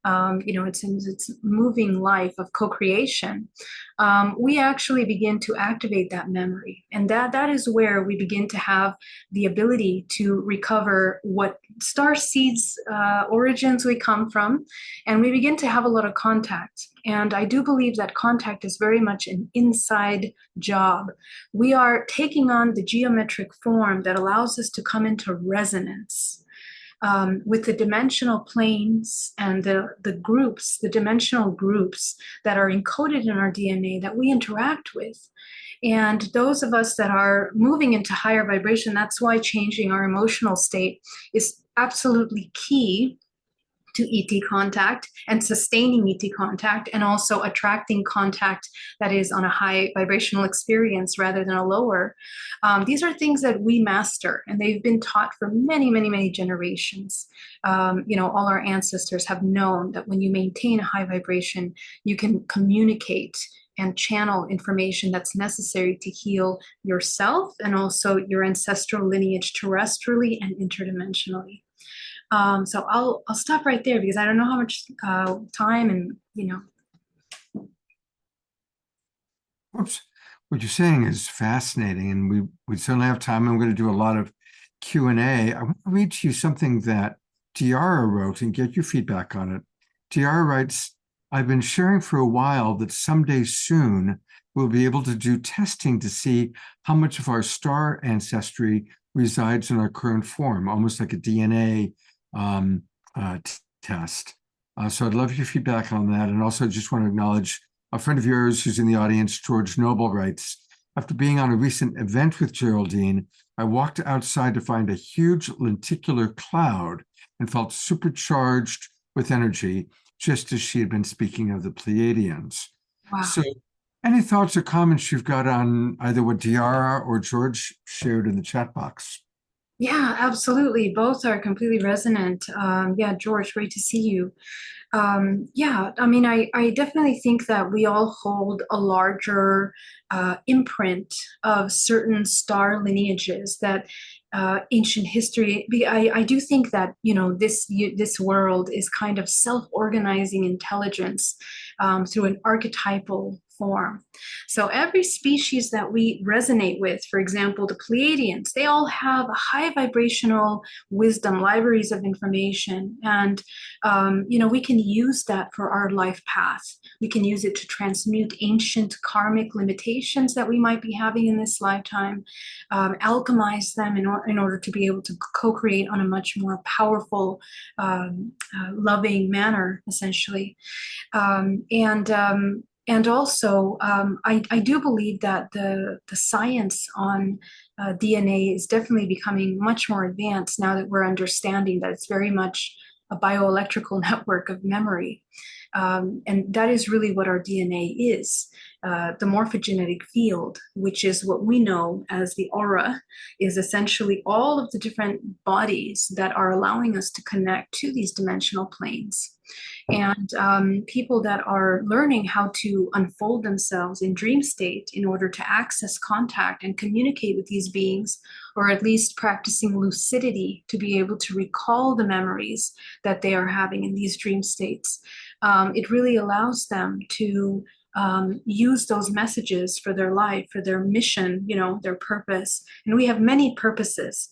Speaker 4: its moving life of co-creation, we actually begin to activate that memory. And that is where we begin to have the ability to recover what star seeds origins we come from, and we begin to have a lot of contact. And I do believe that contact is very much an inside job. We are taking on the geometric form that allows us to come into resonance with the dimensional planes and the groups, the dimensional groups that are encoded in our DNA that we interact with. And those of us that are moving into higher vibration, that's why changing our emotional state is absolutely key to ET contact and sustaining ET contact, and also attracting contact that is on a high vibrational experience rather than a lower. These are things that we master, and they've been taught for many, many, many generations. All our ancestors have known that when you maintain a high vibration, you can communicate and channel information that's necessary to heal yourself and also your ancestral lineage terrestrially and interdimensionally. So I'll stop right there because I don't know how much time and
Speaker 2: Oops. What you're saying is fascinating, and we certainly have time. I'm going to do a lot of Q&A. I want to read to you something that Tiara wrote and get your feedback on it. Tiara writes, I've been sharing for a while that someday soon we'll be able to do testing to see how much of our star ancestry resides in our current form, almost like a DNA test. So I'd love your feedback on that. And also just want to acknowledge a friend of yours who's in the audience, George Noble, writes, after being on a recent event with Geraldine, I walked outside to find a huge lenticular cloud and felt supercharged with energy, just as she had been speaking of the Pleiadians.
Speaker 4: Wow.
Speaker 2: So any thoughts or comments you've got on either what Tiara or George shared in the chat box?
Speaker 4: Yeah, absolutely. Both are completely resonant. Yeah, George, great to see you. Yeah, I mean, I definitely think that we all hold a larger imprint of certain star lineages that ancient history. I do think that, this world is kind of self-organizing intelligence through an archetypal form. So every species that we resonate with, for example, the Pleiadians, they all have a high vibrational wisdom, libraries of information. And, we can use that for our life path. We can use it to transmute ancient karmic limitations that we might be having in this lifetime, alchemize them in order to be able to co-create on a much more powerful, loving manner, essentially. And also, I do believe that the science on DNA is definitely becoming much more advanced now that we're understanding that it's very much a bioelectrical network of memory. And that is really what our DNA is. The morphogenetic field, which is what we know as the aura, is essentially all of the different bodies that are allowing us to connect to these dimensional planes. And people that are learning how to unfold themselves in dream state in order to access contact and communicate with these beings, or at least practicing lucidity to be able to recall the memories that they are having in these dream states, it really allows them to use those messages for their life, for their mission, their purpose. And we have many purposes.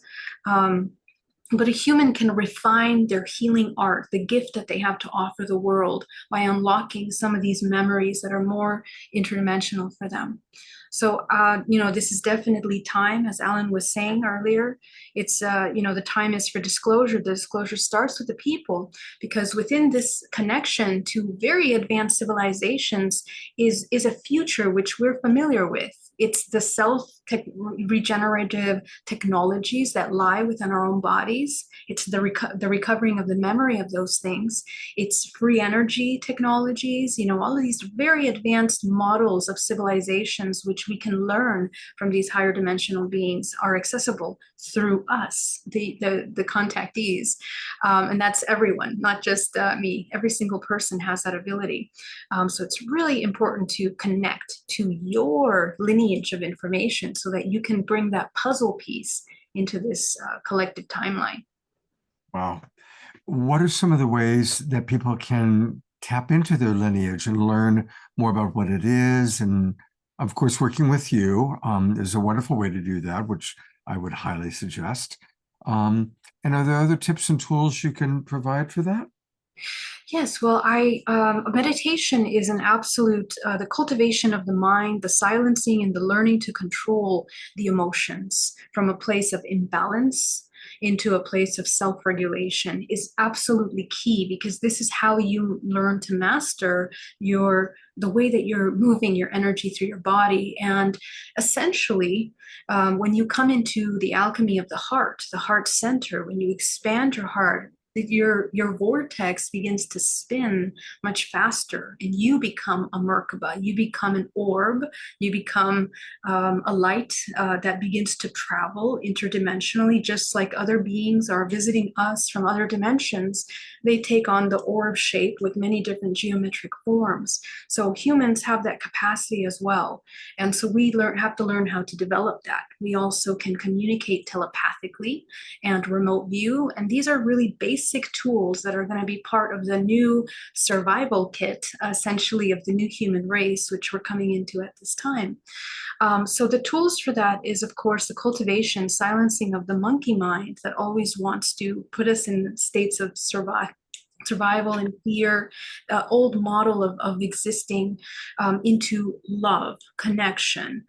Speaker 4: But a human can refine their healing art, the gift that they have to offer the world, by unlocking some of these memories that are more interdimensional for them. So, this is definitely time, as Alan was saying earlier. It's, the time is for disclosure. The disclosure starts with the people, because within this connection to very advanced civilizations is a future which we're familiar with. It's the self-regenerative technologies that lie within our own bodies. It's the recovering of the memory of those things. It's free energy technologies, all of these very advanced models of civilizations which we can learn from these higher dimensional beings are accessible through us, the contactees. And that's everyone, not just me. Every single person has that ability. So it's really important to connect to your lineage of information so that you can bring that puzzle piece into this collective timeline.
Speaker 2: Wow. What are some of the ways that people can tap into their lineage and learn more about what it is? And of course, working with you is a wonderful way to do that, which I would highly suggest. And are there other tips and tools you can provide for that?
Speaker 4: Yes, well, meditation is an absolute, the cultivation of the mind, the silencing and the learning to control the emotions from a place of imbalance into a place of self-regulation is absolutely key, because this is how you learn to master the way that you're moving your energy through your body. And essentially, when you come into the alchemy of the heart center, when you expand your heart your vortex begins to spin much faster, and you become a Merkaba. You become an orb. You become a light that begins to travel interdimensionally, just like other beings are visiting us from other dimensions. They take on the orb shape with many different geometric forms. So humans have that capacity as well, and so we have to learn how to develop that. We also can communicate telepathically and remote view, and these are really basic tools that are going to be part of the new survival kit, essentially, of the new human race, which we're coming into at this time. So the tools for that is, of course, the cultivation, silencing of the monkey mind that always wants to put us in states of survival and fear, old model of existing, into love, connection,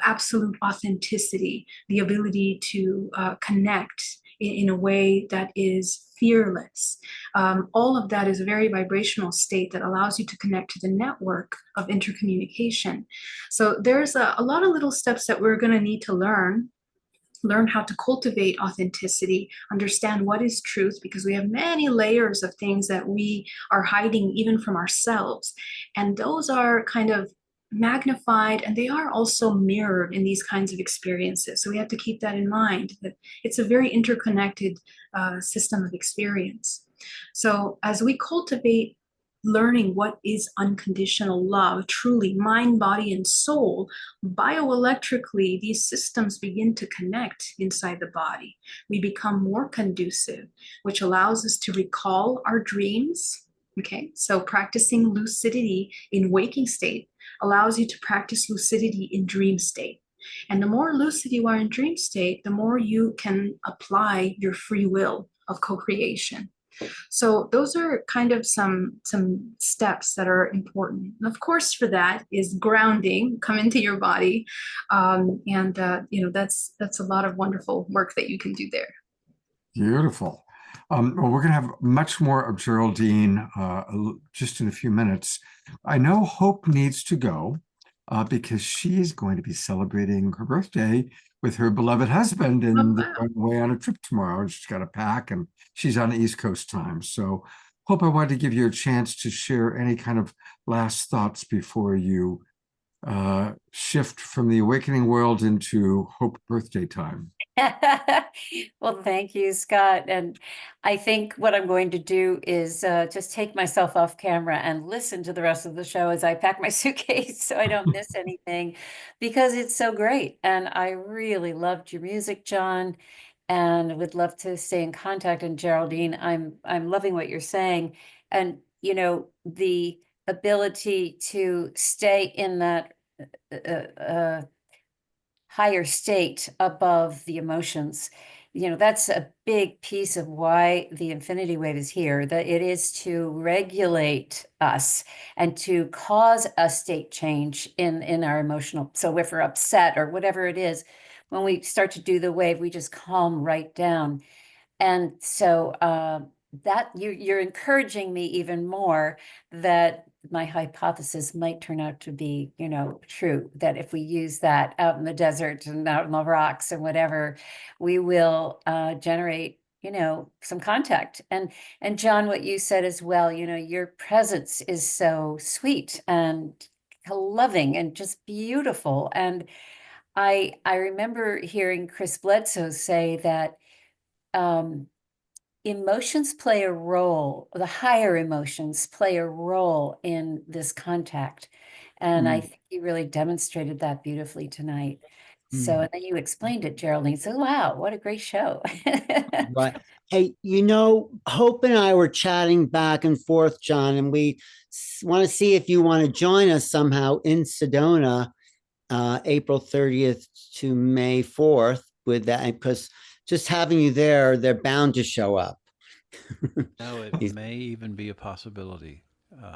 Speaker 4: absolute authenticity, the ability to connect in a way that is fearless. All of that is a very vibrational state that allows you to connect to the network of intercommunication. So there's a lot of little steps that we're going to need to learn how to cultivate authenticity, understand what is truth, because we have many layers of things that we are hiding even from ourselves. And those are kind of magnified, and they are also mirrored in these kinds of experiences. So we have to keep that in mind, that it's a very interconnected system of experience. So as we cultivate learning what is unconditional love, truly mind, body, and soul, bioelectrically, these systems begin to connect inside the body. We become more conducive, which allows us to recall our dreams. Okay, so practicing lucidity in waking state allows you to practice lucidity in dream state. And the more lucid you are in dream state, the more you can apply your free will of co-creation. So those are kind of some steps that are important. And of course, for that is grounding, come into your body. That's a lot of wonderful work that you can do there.
Speaker 2: Beautiful. Well, we're going to have much more of Geraldine just in a few minutes. I know Hope needs to go because she is going to be celebrating her birthday with her beloved husband, and they're going away on a trip tomorrow. She's got to pack, and she's on East Coast time. So, Hope, I wanted to give you a chance to share any kind of last thoughts before you shift from the awakening world into Hope birthday time.
Speaker 21: Well, thank you, Scott. And I think what I'm going to do is just take myself off camera and listen to the rest of the show as I pack my suitcase so I don't miss anything, because it's so great. And I really loved your music, John, and would love to stay in contact. And Geraldine, I'm loving what you're saying. And, the ability to stay in that higher state above the emotions, that's a big piece of why the infinity wave is here, that it is to regulate us and to cause a state change in our emotional. So if we're upset or whatever it is, when we start to do the wave, we just calm right down. And so that you're encouraging me even more that my hypothesis might turn out to be, true, that if we use that out in the desert and out in the rocks and whatever, we will generate, some contact. And John, what you said as well, your presence is so sweet and loving and just beautiful. And I remember hearing Chris Bledsoe say that emotions play a role, the higher emotions play a role in this contact. And I think you really demonstrated that beautifully tonight. So, and then you explained it, Geraldine. So, wow, what a great show.
Speaker 5: Right. Hey, Hope and I were chatting back and forth, John, and we want to see if you want to join us somehow in Sedona, April 30th to May 4th with that, because just having you there, they're bound to show up.
Speaker 1: No, it may even be a possibility.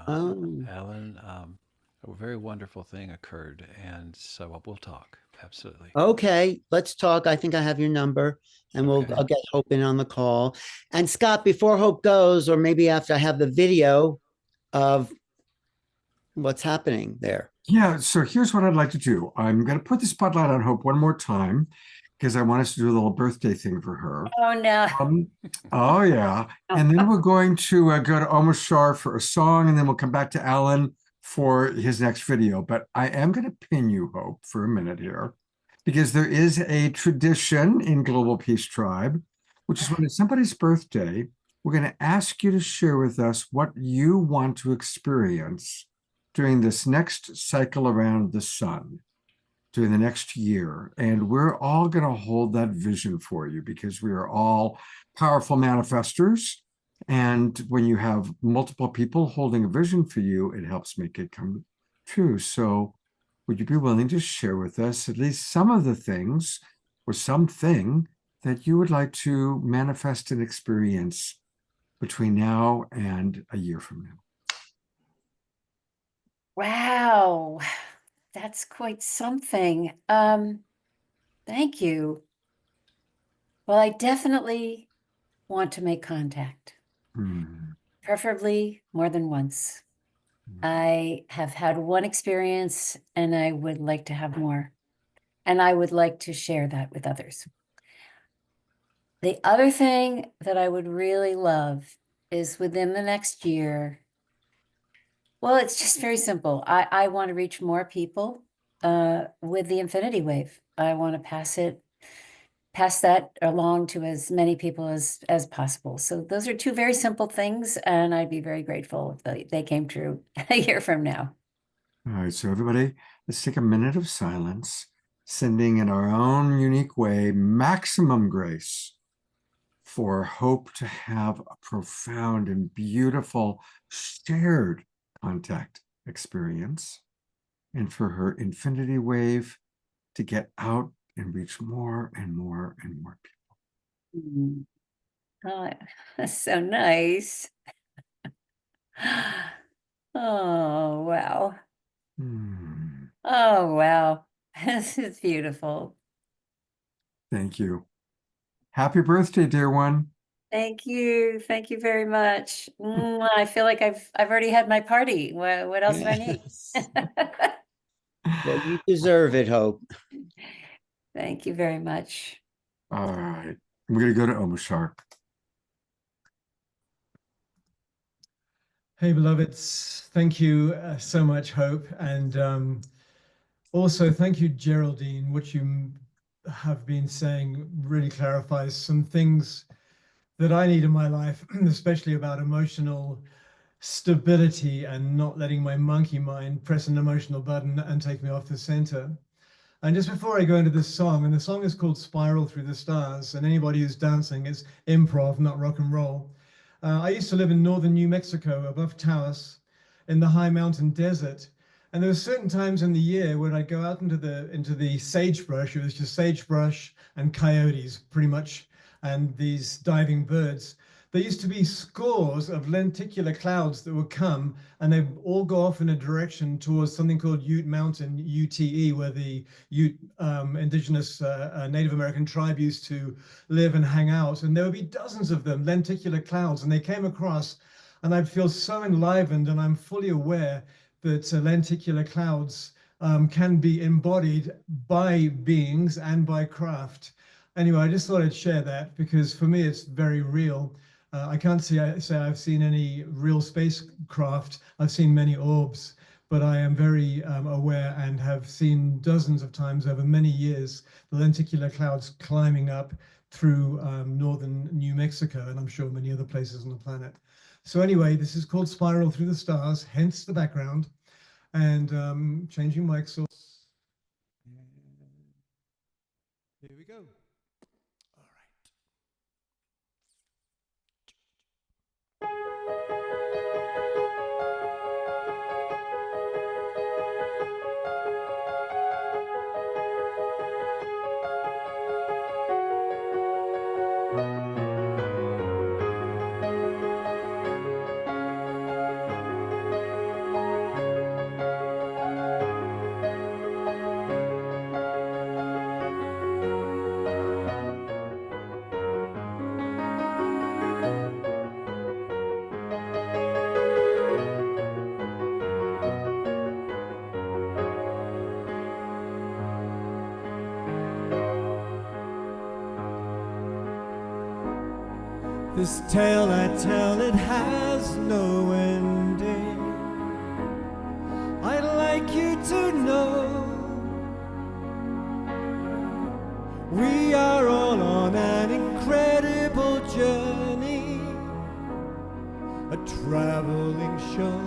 Speaker 1: Alan, a very wonderful thing occurred, and so we'll talk. Absolutely.
Speaker 5: Okay, let's talk. I think I have your number, and I'll get Hope in on the call. And Scott, before Hope goes, or maybe after I have the video of what's happening there.
Speaker 2: Yeah, so here's what I'd like to do. I'm going to put the spotlight on Hope one more time. because I want us to do a little birthday thing for her.
Speaker 21: Oh, no.
Speaker 2: Oh, yeah. And then we're going to go to Omashar for a song, and then we'll come back to Alan for his next video. But I am going to pin you, Hope, for a minute here, because there is a tradition in Global Peace Tribe, which is when it's somebody's birthday, we're going to ask you to share with us what you want to experience during this next cycle around the sun, during the next year. And we're all going to hold that vision for you, because we are all powerful manifestors. And when you have multiple people holding a vision for you, it helps make it come true. So would you be willing to share with us at least some of the things or something that you would like to manifest and experience between now and a year from now?
Speaker 21: Wow, that's quite something. Thank you. Well, I definitely want to make contact, preferably more than once. I have had one experience and I would like to have more, and I would like to share that with others. The other thing that I would really love is within the next year. Well, it's just very simple. I want to reach more people with the infinity wave. I want to pass that along to as many people as possible. So those are two very simple things, and I'd be very grateful if they came true a year from now.
Speaker 2: All right, so everybody, let's take a minute of silence, sending in our own unique way maximum grace for Hope to have a profound and beautiful shared contact experience, and for her infinity wave to get out and reach more and more and more people.
Speaker 21: Oh, that's so nice. Oh, wow. Oh, wow. This is beautiful.
Speaker 2: Thank you. Happy birthday, dear one.
Speaker 21: Thank you. Thank you very much. I feel like I've already had my party. What else do I need?
Speaker 5: Well, you deserve it, Hope.
Speaker 21: Thank you very much.
Speaker 2: All right. We're going to go to Omashar.
Speaker 3: Hey, beloveds. Thank you so much, Hope. And also, thank you, Geraldine. What you have been saying really clarifies some things that I need in my life, especially about emotional stability and not letting my monkey mind press an emotional button and take me off the center. And just before I go into this song, and the song is called Spiral Through the Stars, and anybody who's dancing, it's improv, not rock and roll. I used to live in northern New Mexico above Taos in the high mountain desert. And there were certain times in the year when I'd go out into the sagebrush. It was just sagebrush and coyotes, pretty much, and these diving birds. There used to be scores of lenticular clouds that would come, and they'd all go off in a direction towards something called Ute Mountain, UTE, where the Ute indigenous Native American tribe used to live and hang out. And there would be dozens of them, lenticular clouds, and they came across, and I'd feel so enlivened, and I'm fully aware that lenticular clouds can be embodied by beings and by craft. Anyway, I just thought I'd share that because for me, it's very real. I can't say I've seen any real spacecraft. I've seen many orbs, but I am very aware and have seen dozens of times over many years the lenticular clouds climbing up through northern New Mexico, and I'm sure many other places on the planet. So anyway, this is called Spiral Through the Stars, hence the background, and changing mic source. Here we go.
Speaker 6: This tale I tell, it has no ending. I'd like you to know we are all on an incredible journey, a traveling show.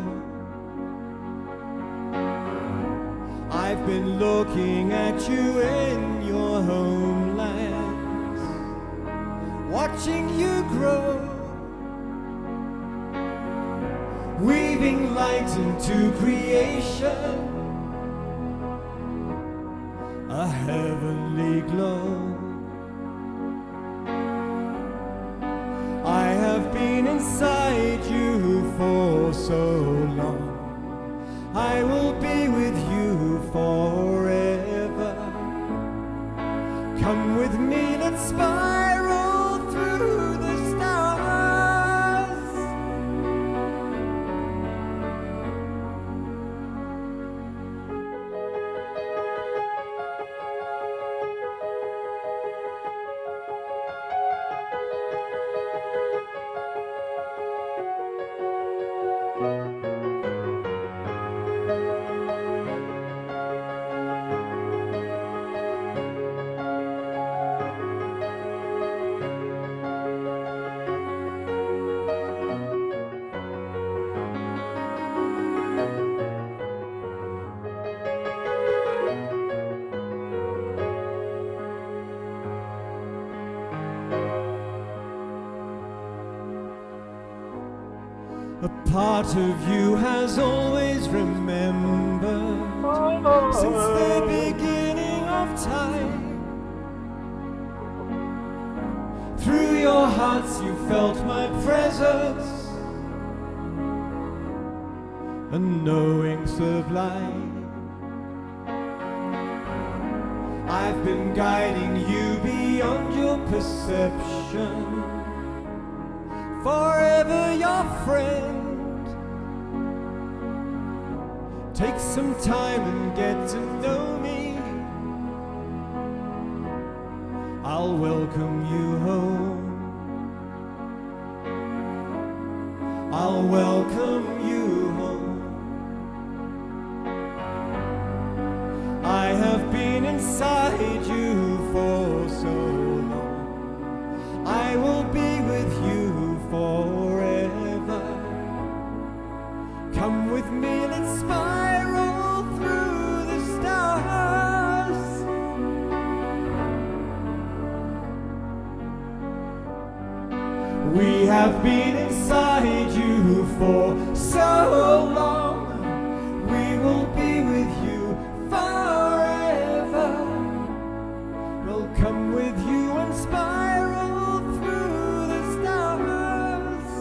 Speaker 6: I've been looking at you in your homelands, watching you grow, weaving light into creation, a heavenly glow. I have been inside you for so long, I will be with you forever. Come with me, let's spiral through the stars. A part of you has always remembered since the beginning of time. Through your hearts you felt my presence, a knowing sublime. I've been guiding you beyond your perception, forever your friend. Take some time and get to know me. I'll welcome you home. I'll welcome you home. I have been inside you for so long, I will be with you forever. Come with me, let's spiral through the stars. We have been inside you for so long, we will be with you forever. We'll come with you and spiral through the stars.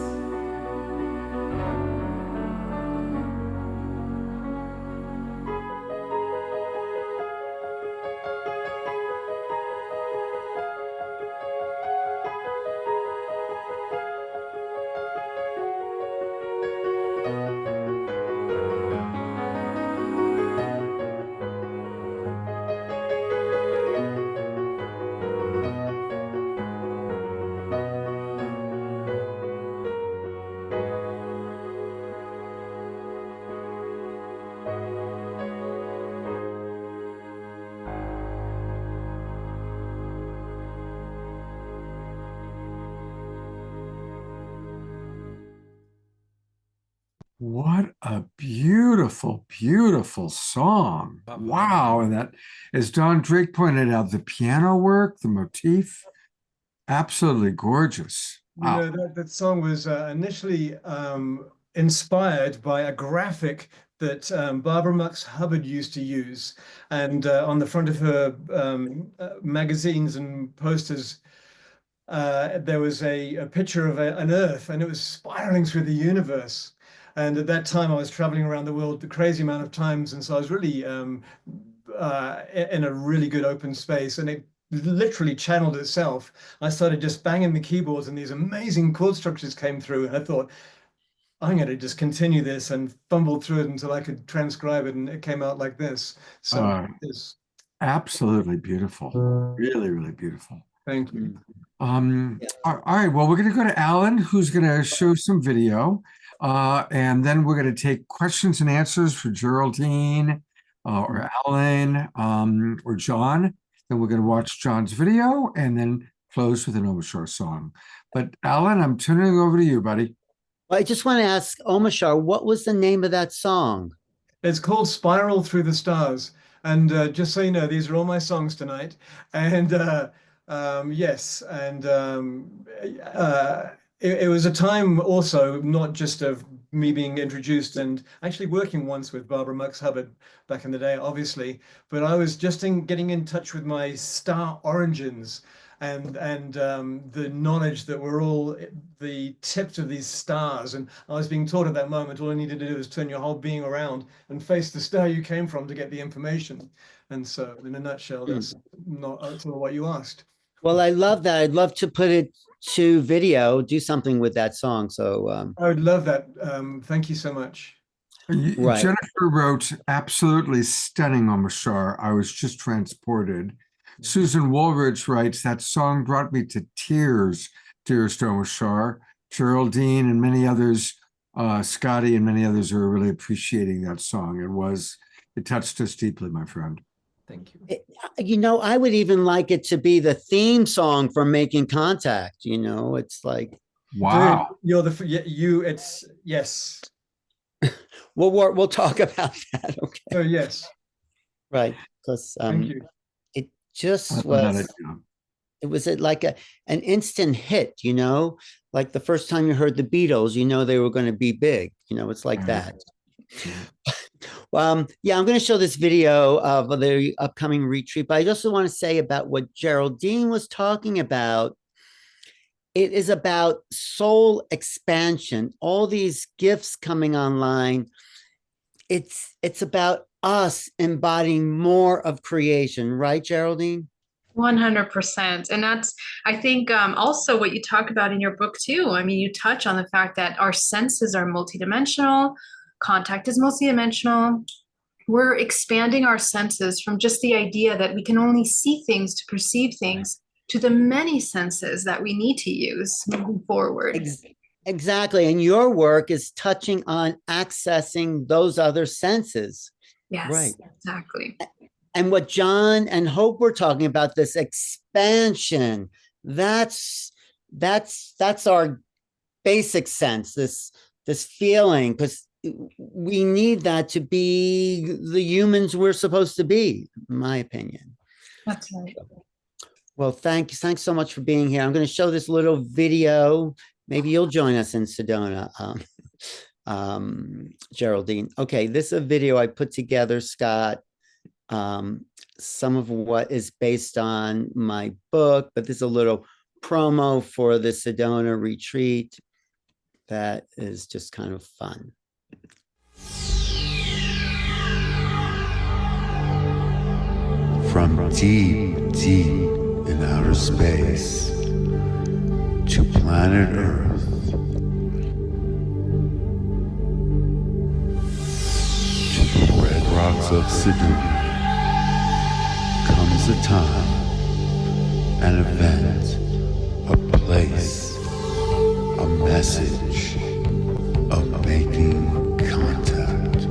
Speaker 2: What a beautiful, beautiful song. Wow. And that, as Don Drake pointed out, the piano work, the motif, absolutely gorgeous. Wow.
Speaker 3: You know, that song was initially inspired by a graphic that Barbara Max Hubbard used to use. And on the front of her magazines and posters, there was a picture of an Earth, and it was spiraling through the universe. And at that time, I was traveling around the world a crazy amount of times. And so I was really in a really good open space. And it literally channeled itself. I started just banging the keyboards and these amazing chord structures came through. And I thought, I'm going to just continue this, and fumbled through it until I could transcribe it. And it came out like this. So it's
Speaker 2: absolutely beautiful. Really, really beautiful.
Speaker 3: Thank you.
Speaker 2: All right, well, we're going to go to Alan, who's going to show some video. And then we're going to take questions and answers for Geraldine or Alan or John. Then we're going to watch John's video and then close with an Omashar song. But Alan, I'm turning it over to you, buddy.
Speaker 5: I just want to ask Omashar, what was the name of that song?
Speaker 3: It's called Spiral Through the Stars. And just so you know, these are all my songs tonight. And yes, and it was a time also not just of me being introduced and actually working once with Barbara Mux Hubbard back in the day, obviously, but I was just getting in touch with my star origins and the knowledge that we're all the tips of these stars. And I was being taught at that moment, all you needed to do is turn your whole being around and face the star you came from to get the information. And so in a nutshell, that's not at all what you asked.
Speaker 5: Well, I love that. I'd love to put it to video, do something with that song. So
Speaker 3: I would love that. Thank you so much.
Speaker 2: Right. Jennifer wrote absolutely stunning Omashar. I was just transported. Susan Woolridge writes, that song brought me to tears, dearest Omashar. Geraldine and many others, Scotty and many others are really appreciating that song. It touched us deeply, my friend.
Speaker 3: Thank you.
Speaker 5: You know, I would even like it to be the theme song for Making Contact. You know, it's like,
Speaker 2: wow.
Speaker 3: You're it's yes.
Speaker 5: We'll talk about that. Okay.
Speaker 3: Oh yes.
Speaker 5: Right. Because
Speaker 3: thank you.
Speaker 5: It just was. It was like an instant hit. You know, like the first time you heard the Beatles, you know they were going to be big. You know, it's like that. Yeah, I'm going to show this video of the upcoming retreat, but I just want to say about what Geraldine was talking about. It is about soul expansion, all these gifts coming online. It's about us embodying more of creation, right, Geraldine?
Speaker 4: 100%. And that's, I think, also what you talk about in your book too. I mean, you touch on the fact that our senses are multidimensional. Contact is multidimensional. We're expanding our senses from just the idea that we can only see things to perceive things to the many senses that we need to use moving forward.
Speaker 5: Exactly. And your work is touching on accessing those other senses.
Speaker 4: Yes,
Speaker 5: right.
Speaker 4: Exactly.
Speaker 5: And what John and Hope were talking about, this expansion, that's our basic sense, this feeling, because we need that to be the humans we're supposed to be, in my opinion.
Speaker 4: That's right.
Speaker 5: Well, thanks so much for being here. I'm going to show this little video. Maybe you'll join us in Sedona, Geraldine. Okay, this is a video I put together, Scott. Some of what is based on my book, but this is a little promo for the Sedona retreat that is just kind of fun.
Speaker 8: From deep, deep in outer space to planet Earth, to the red rocks of Sedona, comes a time, an event, a place, a message of making contact.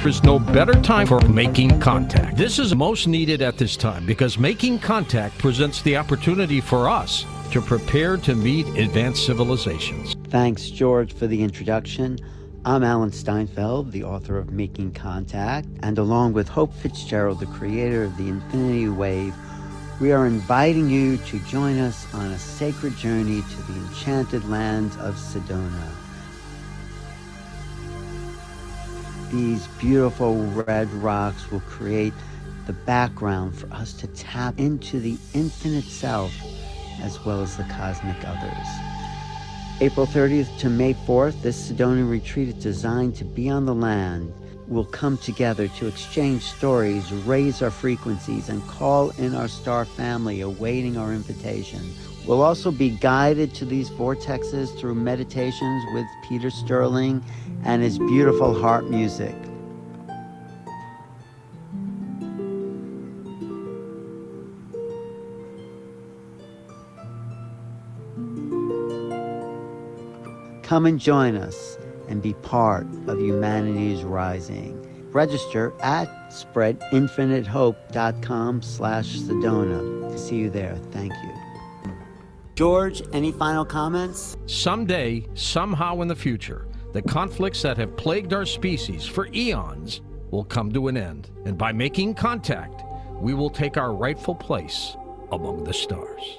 Speaker 22: There is no better time for making contact. This is most needed at this time because making contact presents the opportunity for us to prepare to meet advanced civilizations.
Speaker 5: Thanks, George, for the introduction. I'm Alan Steinfeld, the author of Making Contact, and along with Hope Fitzgerald, the creator of the Infinity Wave, we are inviting you to join us on a sacred journey to the enchanted lands of Sedona. These beautiful red rocks will create the background for us to tap into the infinite self as well as the cosmic others. April 30th to May 4th, this Sedona retreat is designed to be on the land. We'll come together to exchange stories, raise our frequencies, and call in our star family awaiting our invitation. We'll also be guided to these vortexes through meditations with Peter Sterling and his beautiful harp music. Come and join us and be part of humanity's rising. Register at spreadinfinitehope.com/Sedona to see you there. Thank you. George, any final comments?
Speaker 22: Someday, somehow in the future, the conflicts that have plagued our species for eons will come to an end. And by making contact, we will take our rightful place among the stars.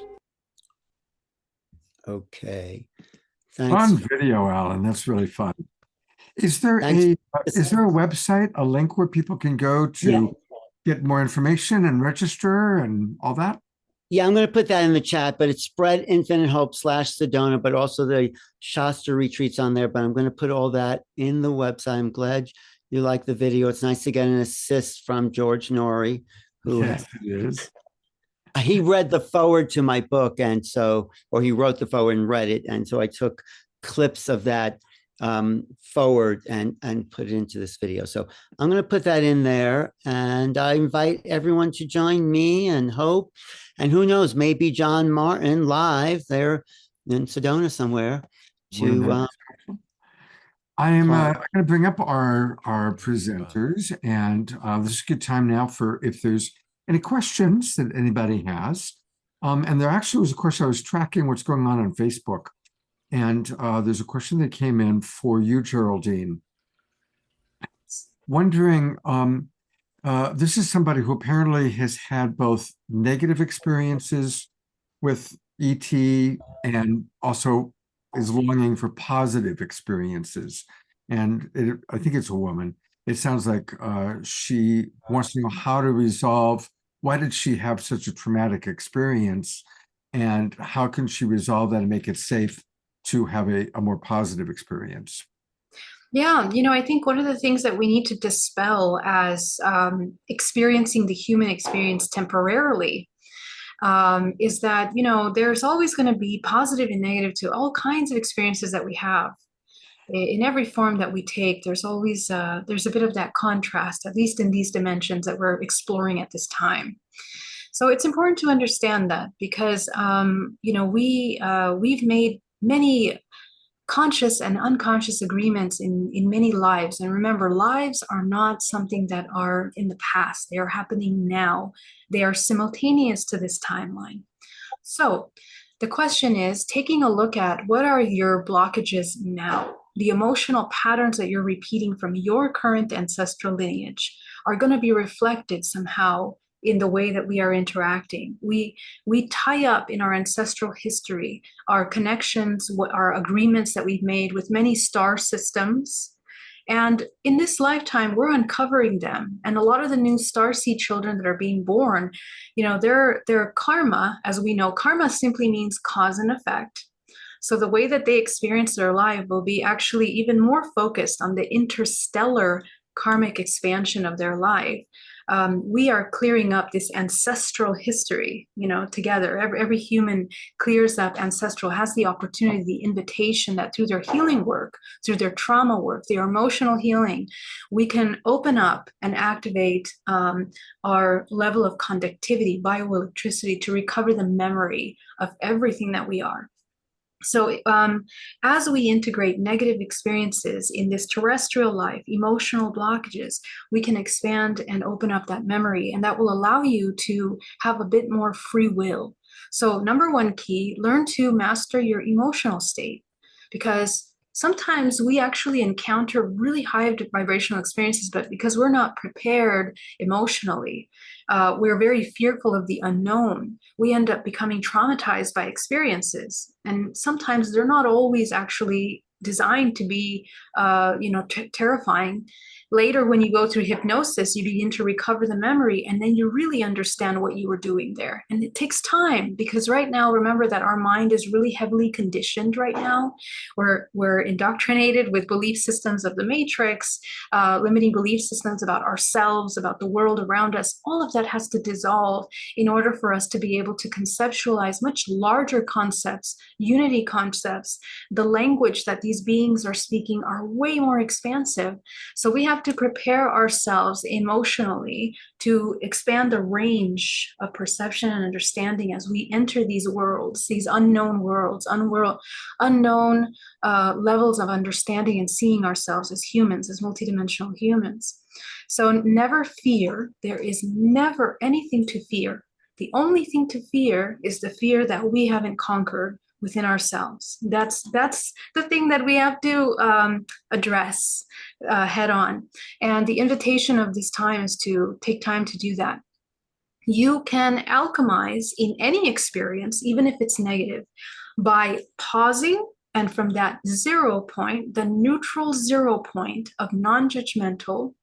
Speaker 5: Okay. Thanks.
Speaker 2: Fun video, Alan. That's really fun. Is there a website, a link where people can go to get more information and register and all that?
Speaker 5: Yeah, I'm going to put that in the chat, but it's Spread Infinite Hope /Sedona, but also the Shasta retreats on there. But I'm going to put all that in the website. I'm glad you like the video. It's nice to get an assist from George Norrie, who he read the forward to my book, and so, or he wrote the forward and read it, and so I took clips of that forward and put it into this video. So I'm going to put that in there, and I invite everyone to join me and Hope, and who knows, maybe John Martin live there in Sedona somewhere. To
Speaker 2: I'm going to bring up our presenters, and this is a good time now for if there's any questions that anybody has. And there actually was a question. I was tracking what's going on Facebook. And there's a question that came in for you, Geraldine. Wondering, this is somebody who apparently has had both negative experiences with ET and also is longing for positive experiences. And I think it's a woman. It sounds like she wants to know how to resolve, why did she have such a traumatic experience? And how can she resolve that and make it safe to have a more positive experience?
Speaker 4: Yeah, I think one of the things that we need to dispel as experiencing the human experience temporarily is that, there's always going to be positive and negative to all kinds of experiences that we have. In every form that we take, there's always there's a bit of that contrast, at least in these dimensions that we're exploring at this time. So it's important to understand that because, we've made many conscious and unconscious agreements in many lives. And remember, lives are not something that are in the past. They are happening now. They are simultaneous to this timeline. So the question is, taking a look at what are your blockages now? The emotional patterns that you're repeating from your current ancestral lineage are going to be reflected somehow in the way that we are interacting. We tie up in our ancestral history, our connections, our agreements that we've made with many star systems. And in this lifetime, we're uncovering them. And a lot of the new starseed children that are being born, their karma, as we know, karma simply means cause and effect. So the way that they experience their life will be actually even more focused on the interstellar karmic expansion of their life. We are clearing up this ancestral history, together. Every human clears up ancestral, has the opportunity, the invitation that through their healing work, through their trauma work, their emotional healing, we can open up and activate our level of conductivity, bioelectricity, to recover the memory of everything that we are. So as we integrate negative experiences in this terrestrial life, emotional blockages, we can expand and open up that memory, and that will allow you to have a bit more free will. So number one key, learn to master your emotional state, because sometimes we actually encounter really high vibrational experiences, but because we're not prepared emotionally, we're very fearful of the unknown. We end up becoming traumatized by experiences. And sometimes they're not always actually designed to be, terrifying. Later, when you go through hypnosis, you begin to recover the memory, and then you really understand what you were doing there. And it takes time, because right now, remember that our mind is really heavily conditioned right now. We're indoctrinated with belief systems of the matrix, limiting belief systems about ourselves, about the world around us. All of that has to dissolve in order for us to be able to conceptualize much larger concepts, unity concepts, the language that these beings are speaking, our are way more expansive. So we have to prepare ourselves emotionally to expand the range of perception and understanding as we enter these worlds, these unknown worlds, unknown levels of understanding and seeing ourselves as humans, as multidimensional humans. So never fear. There is never anything to fear. The only thing to fear is the fear that we haven't conquered within ourselves. That's the thing that we have to address head on. And the invitation of this time is to take time to do that. You can alchemize in any experience, even if it's negative, by pausing, and from that 0 point, the neutral 0 point of non-judgmental,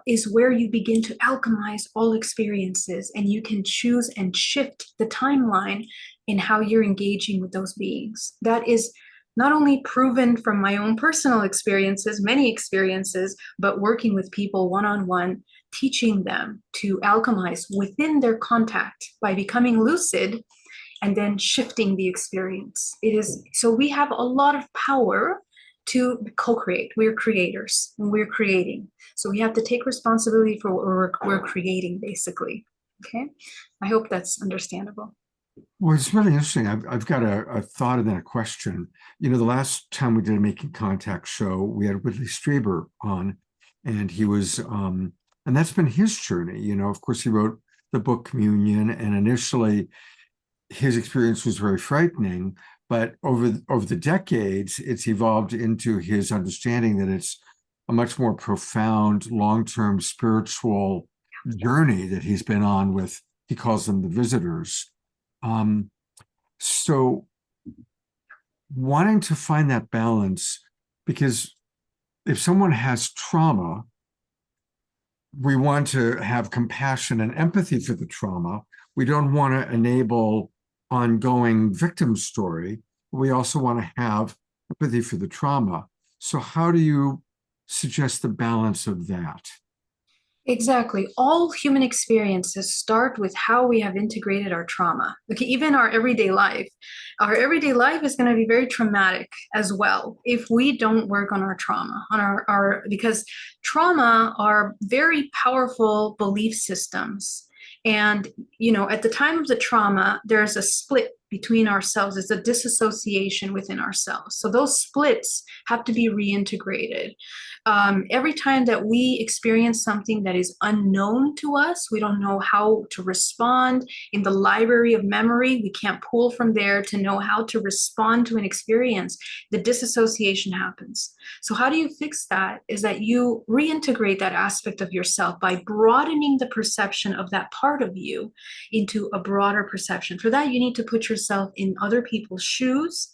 Speaker 4: is where you begin to alchemize all experiences, and you can choose and shift the timeline in how you're engaging with those beings. That is not only proven from my own personal experiences, many experiences, but working with people one-on-one, teaching them to alchemize within their contact by becoming lucid and then shifting the experience. So we have a lot of power to co-create. We're creators and we're creating. So we have to take responsibility for what we're creating, basically. Okay, I hope that's understandable.
Speaker 2: Well, it's really interesting. I've got a thought and then a question. You know, the last time we did a Making Contact show, we had Whitley Strieber on, and he was, and that's been his journey. You know, of course, he wrote the book Communion, and initially his experience was very frightening. But over the decades, it's evolved into his understanding that it's a much more profound, long-term spiritual journey that he's been on with, he calls them the visitors. So wanting to find that balance, because if someone has trauma, we want to have compassion and empathy for the trauma. We don't want to enable ongoing victim story. We also want to have empathy for the trauma. So how do you suggest the balance of that?
Speaker 4: Exactly. All human experiences start with how we have integrated our trauma. Okay, even our everyday life. Our everyday life is going to be very traumatic as well if we don't work on our trauma, on because trauma are very powerful belief systems. And, you know, at the time of the trauma, there's a split between ourselves. It's a disassociation within ourselves. So those splits have to be reintegrated. Every time that we experience something that is unknown to us, we don't know how to respond. In the library of memory, we can't pull from there to know how to respond to an experience. The disassociation happens. So how do you fix that? Is that you reintegrate that aspect of yourself by broadening the perception of that part of you into a broader perception. For that, you need to put yourself in other people's shoes.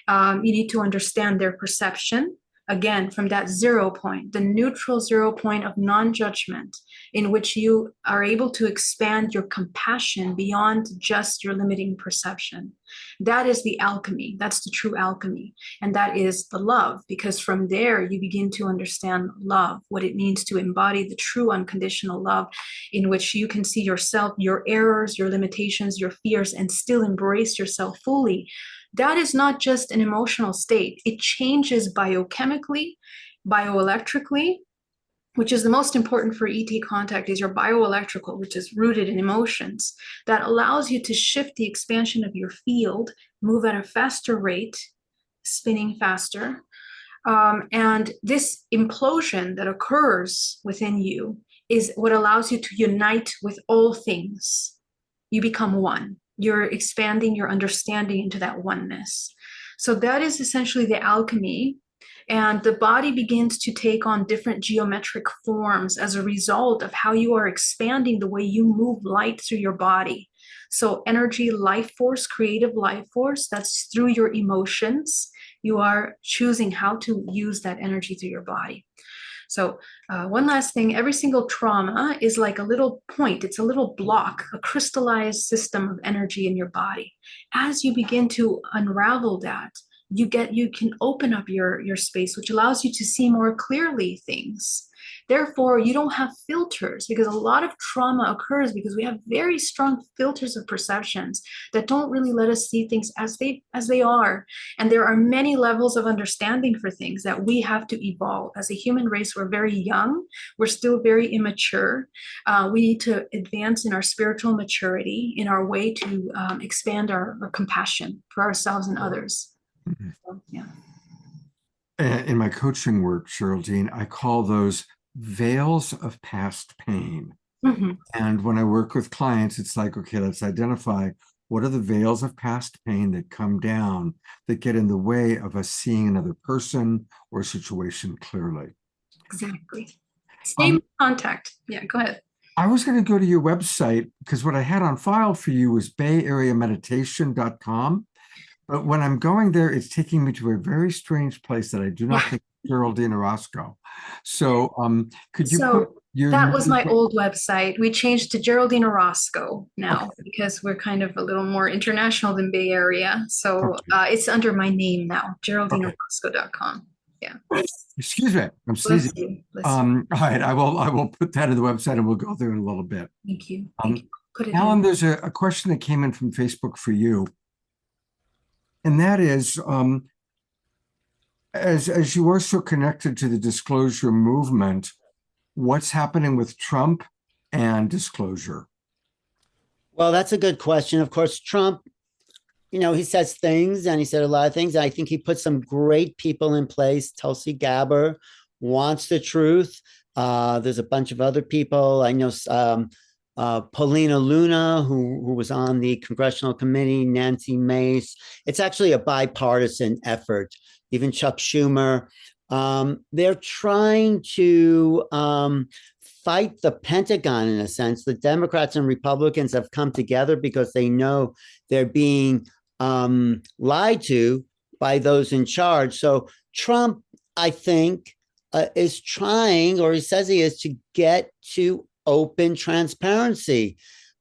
Speaker 4: You need to understand their perception. Again, from that 0 point, the neutral 0 point of non-judgment, in which you are able to expand your compassion beyond just your limiting perception. That is the alchemy. That's the true alchemy. And that is the love, because from there you begin to understand love, what it means to embody the true unconditional love, in which you can see yourself, your errors, your limitations, your fears, and still embrace yourself fully. That is not just an emotional state. It changes biochemically, bioelectrically, which is the most important for ET contact, is your bioelectrical, which is rooted in emotions, that allows you to shift the expansion of your field, move at a faster rate, spinning faster. And this implosion that occurs within you is what allows you to unite with all things. You become one. You're expanding your understanding into that oneness. So that is essentially the alchemy. And the body begins to take on different geometric forms as a result of how you are expanding the way you move light through your body. So energy, life force, creative life force, that's through your emotions. You are choosing how to use that energy through your body. So one last thing, every single trauma is like a little point. It's a little block, a crystallized system of energy in your body. As you begin to unravel that, you can open up your space, which allows you to see more clearly things. Therefore, you don't have filters, because a lot of trauma occurs because we have very strong filters of perceptions that don't really let us see things as they are. And there are many levels of understanding for things that we have to evolve. As a human race, we're very young. We're still very immature. We need to advance in our spiritual maturity, in our way to expand our compassion for ourselves and others. So, yeah.
Speaker 2: In my coaching work, Geraldine, I call those veils of past pain. And when I work with clients, it's like, okay, let's identify what are the veils of past pain that come down that get in the way of us seeing another person or situation clearly.
Speaker 4: Exactly. Stay in contact. Yeah, go ahead.
Speaker 2: I was going to go to your website because what I had on file for you was bayareameditation.com. But when I'm going there, it's taking me to a very strange place that I do not think Geraldine Orozco. So could you put your...
Speaker 4: That was my old website. We changed to Geraldine Orozco now because we're kind of a little more international than Bay Area. So it's under my name now, GeraldineOrozco.com. Yeah.
Speaker 2: Excuse me, I'm sneezing. All right, I will put that in the website and we'll go there in a little bit.
Speaker 4: Thank you.
Speaker 2: Alan, there's a question that came in from Facebook for you. And that is, as you are so connected to the disclosure movement, what's happening with Trump and disclosure?
Speaker 5: Well, that's a good question. Of course, Trump, you know, he says things and he said a lot of things. I think he put some great people in place. Tulsi Gabbard wants the truth. There's a bunch of other people. I know Paulina Luna, who was on the congressional committee, Nancy Mace. It's actually a bipartisan effort. Even Chuck Schumer. They're trying to fight the Pentagon in a sense. The Democrats and Republicans have come together because they know they're being lied to by those in charge. So Trump, I think, is trying, or he says he is, to get to open transparency.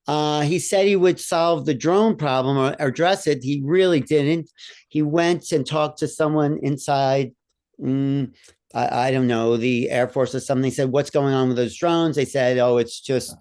Speaker 5: He said he would solve the drone problem or address it. He really didn't. He went and talked to someone inside, I don't know, the Air Force or something. He said, what's going on with those drones? They said, oh, it's just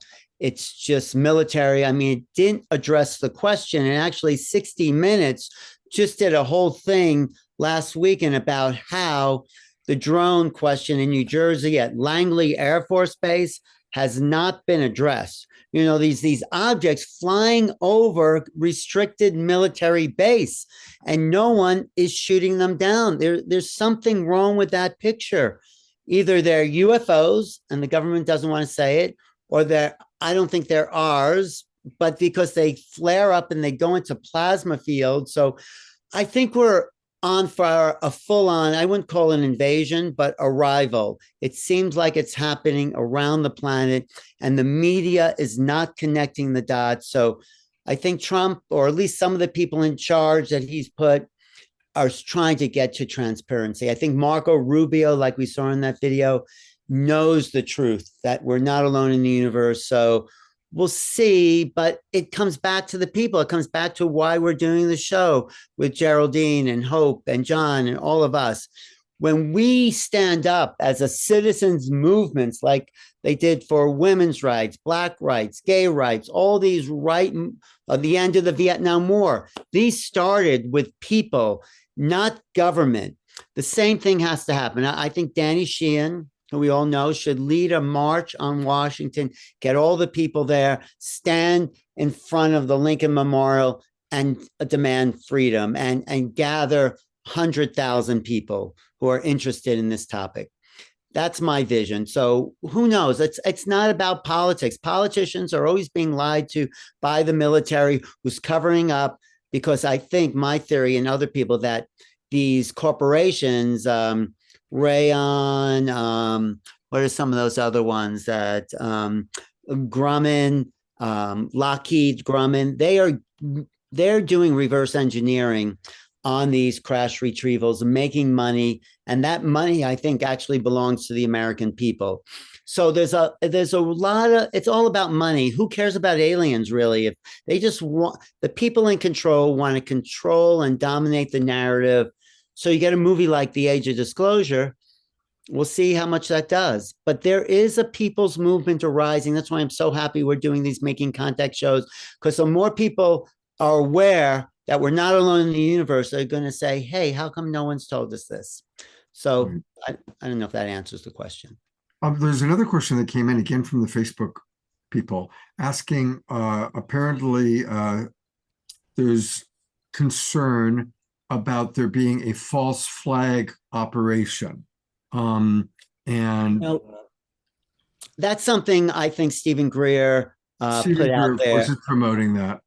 Speaker 5: military. I mean, it didn't address the question. And actually 60 Minutes just did a whole thing last weekend about how the drone question in New Jersey at Langley Air Force Base has not been addressed. You know, these objects flying over restricted military base and no one is shooting them down. There's something wrong with that picture. Either they're UFOs and the government doesn't want to say it, or I don't think they're ours, but because they flare up and they go into plasma fields. So I think we're on for a full-on, I wouldn't call it an invasion, but arrival. It seems like it's happening around the planet and the media is not connecting the dots. So I think Trump, or at least some of the people in charge that he's put, are trying to get to transparency. I think Marco Rubio, like we saw in that video, knows the truth, that we're not alone in the universe. So we'll see, but it comes back to the people. It comes back to why we're doing the show with Geraldine and Hope and John and all of us. When we stand up as a citizens movements, like they did for women's rights, Black rights, gay rights, all these right at the end of the Vietnam War, these started with people, not government. The same thing has to happen. I think Danny Sheehan, who we all know, should lead a march on Washington, get all the people there, stand in front of the Lincoln Memorial and demand freedom and gather 100,000 people who are interested in this topic. That's my vision. So who knows? It's not about politics. Politicians are always being lied to by the military who's covering up, because I think my theory and other people that these corporations, Rayon, what are some of those other ones that Grumman, Lockheed Grumman, they're doing reverse engineering on these crash retrievals and making money. And that money, I think, actually belongs to the American people. So there's a lot of, it's all about money. Who cares about aliens, really? If they just want, the people in control want to control and dominate the narrative. So you get a movie like The Age of Disclosure, We'll see how much that does. But there is a people's movement arising. That's why I'm so happy we're doing these Making Contact shows, because the more people are aware that we're not alone in the universe, they're going to say, hey, how come no one's told us this? So I don't know if that answers the question.
Speaker 2: There's another question that came in again from the Facebook people asking, apparently there's concern about there being a false flag operation. And
Speaker 5: that's something I think Stephen Greer put out there.
Speaker 2: Was promoting that.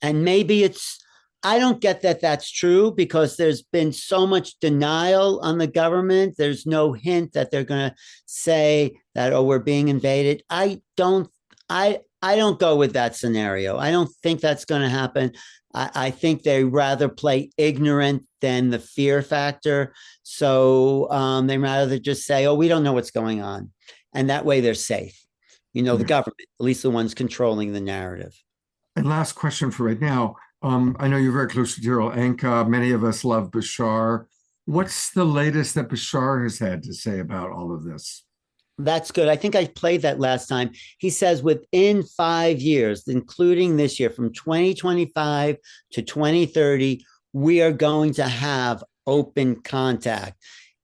Speaker 5: And maybe I don't get that that's true, because there's been so much denial on the government. There's no hint that they're going to say that, oh, we're being invaded. I don't go with that scenario. I don't think that's going to happen. I think they rather play ignorant than the fear factor. So they rather just say, oh, we don't know what's going on. And that way they're safe. The government, at least the ones controlling the narrative.
Speaker 2: And last question for right now. I know you're very close to Daryl Anka. Many of us love Bashar. What's the latest that Bashar has had to say about all of this?
Speaker 5: That's good. I think I played that last time. He says within 5 years, including this year, from 2025 to 2030, we are going to have open contact.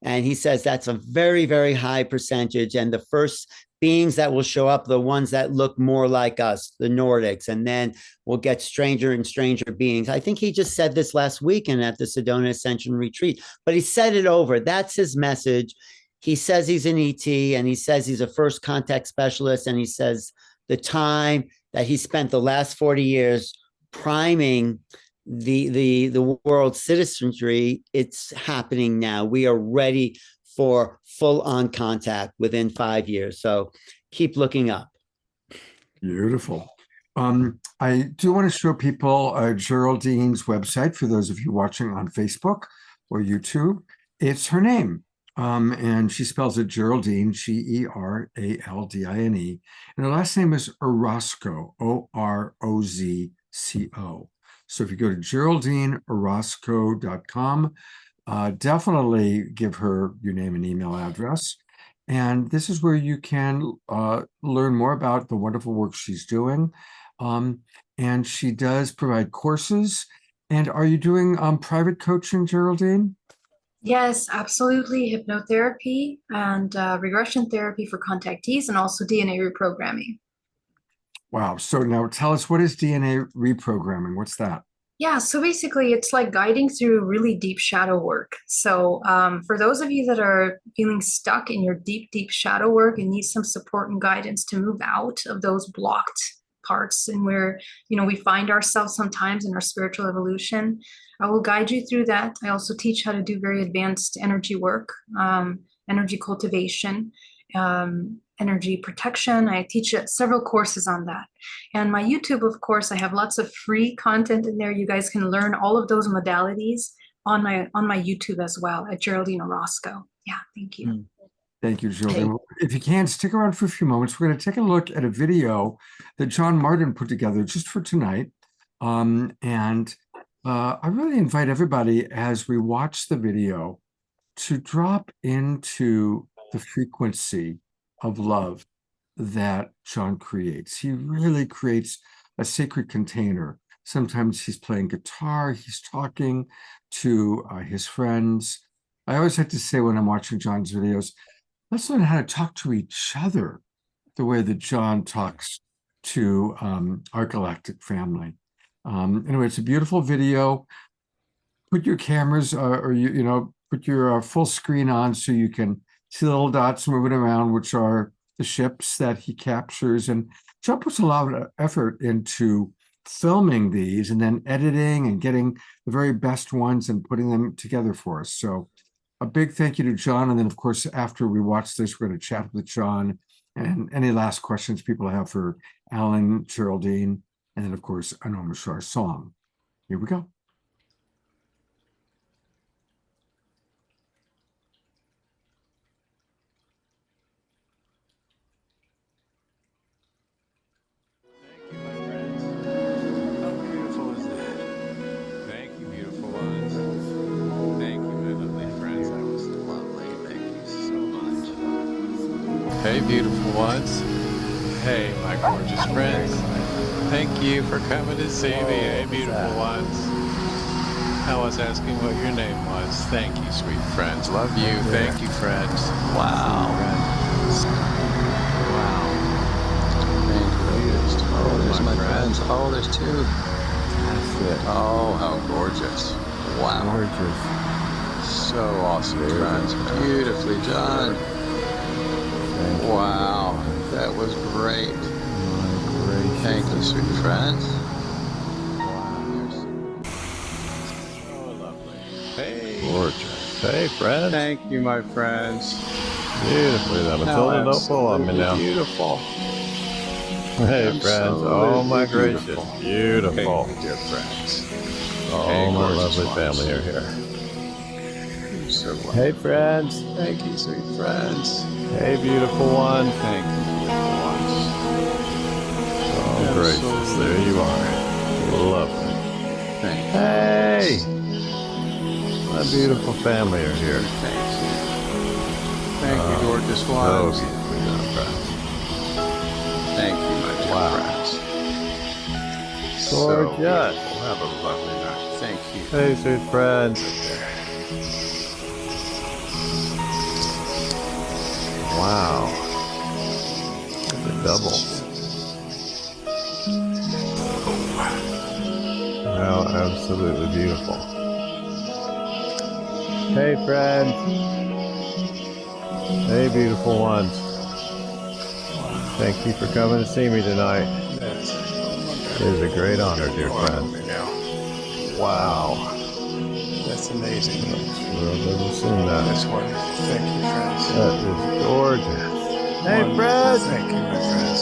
Speaker 5: And he says that's a very, very high percentage. And the first beings that will show up, the ones that look more like us, the Nordics, and then we'll get stranger and stranger beings. I think he just said this last weekend at the Sedona Ascension Retreat, but he said it over. That's his message. He says he's an ET, and he says he's a first contact specialist, and he says the time that he spent the last 40 years priming the world's citizenry, it's happening now. We are ready for full-on contact within 5 years. So keep looking up.
Speaker 2: Beautiful. I do want to show people Geraldine's website for those of you watching on Facebook or YouTube. It's her name. And she spells it Geraldine, Geraldine. And her last name is Orozco, Orozco. So if you go to GeraldineOrozco.com, definitely give her your name and email address. And this is where you can learn more about the wonderful work she's doing. And she does provide courses. And are you doing private coaching, Geraldine?
Speaker 4: Yes, absolutely. Hypnotherapy and regression therapy for contactees, and also DNA reprogramming.
Speaker 2: Wow. So now tell us, what is DNA reprogramming? What's that?
Speaker 4: Yeah, so basically it's like guiding through really deep shadow work. So for those of you that are feeling stuck in your deep, deep shadow work and need some support and guidance to move out of those blocked parts and where, we find ourselves sometimes in our spiritual evolution, I will guide you through that. I also teach how to do very advanced energy work, energy cultivation, energy protection. I teach several courses on that. And my YouTube, of course, I have lots of free content in there. You guys can learn all of those modalities on my YouTube as well at Geraldine Orozco. Yeah, thank you.
Speaker 2: Thank you, Geraldine. If you can, stick around for a few moments. We're going to take a look at a video that John Martin put together just for tonight. I really invite everybody, as we watch the video, to drop into the frequency of love that John creates. He really creates a sacred container. Sometimes he's playing guitar, he's talking to his friends. I always like to say when I'm watching John's videos, let's learn how to talk to each other the way that John talks to our galactic family. Anyway, it's a beautiful video. Put your cameras put your full screen on so you can see the little dots moving around, which are the ships that he captures. And John puts a lot of effort into filming these and then editing and getting the very best ones and putting them together for us. So a big thank you to John. And then, of course, after we watch this, we're going to chat with John and any last questions people have for Alan, Geraldine, and then, of course, an Omashar song. Here we go.
Speaker 1: Hey, beautiful ones. Hey, my gorgeous friends. Thank you for coming to see me. Hey, beautiful ones. I was asking what your name was. Thank you, sweet friends. Love you. Thank you, friends. Wow. Wow. Thank you. Oh, there's my friends. Oh, there's two. Oh, how gorgeous. Wow. Gorgeous. So awesome, friends. Beautifully done. Wow. That was great. Thank you, sweet friends. Hey. Gorgeous. Hey, friends. Thank you, my friends. Beautifully done. Matilda, don't pull on me now. Beautiful. Hey, friends. Oh, my gracious. Beautiful. Hey, dear friends. Oh, my lovely family are here. So hey, friends. Thank you, sweet friends. Hey, beautiful one. Thank you, beautiful ones. Oh, gracious. There you are. Lovely. Thank you. Hey! My beautiful family are here. Thank you. Thank you, gorgeous ones. So beautifully done, friends. Thank you, my dear friends. Gorgeous. Have a lovely night. Thank you. Hey, sweet friends. Wow. The double. How absolutely beautiful. Hey, friends. Hey, beautiful ones. Thank you for coming to see me tonight. It is a great honor, dear friend. Wow. That's amazing. I've never seen that. That's wonderful. Thank you, friends. That is gorgeous. Hey, friends. Thank you, my friends.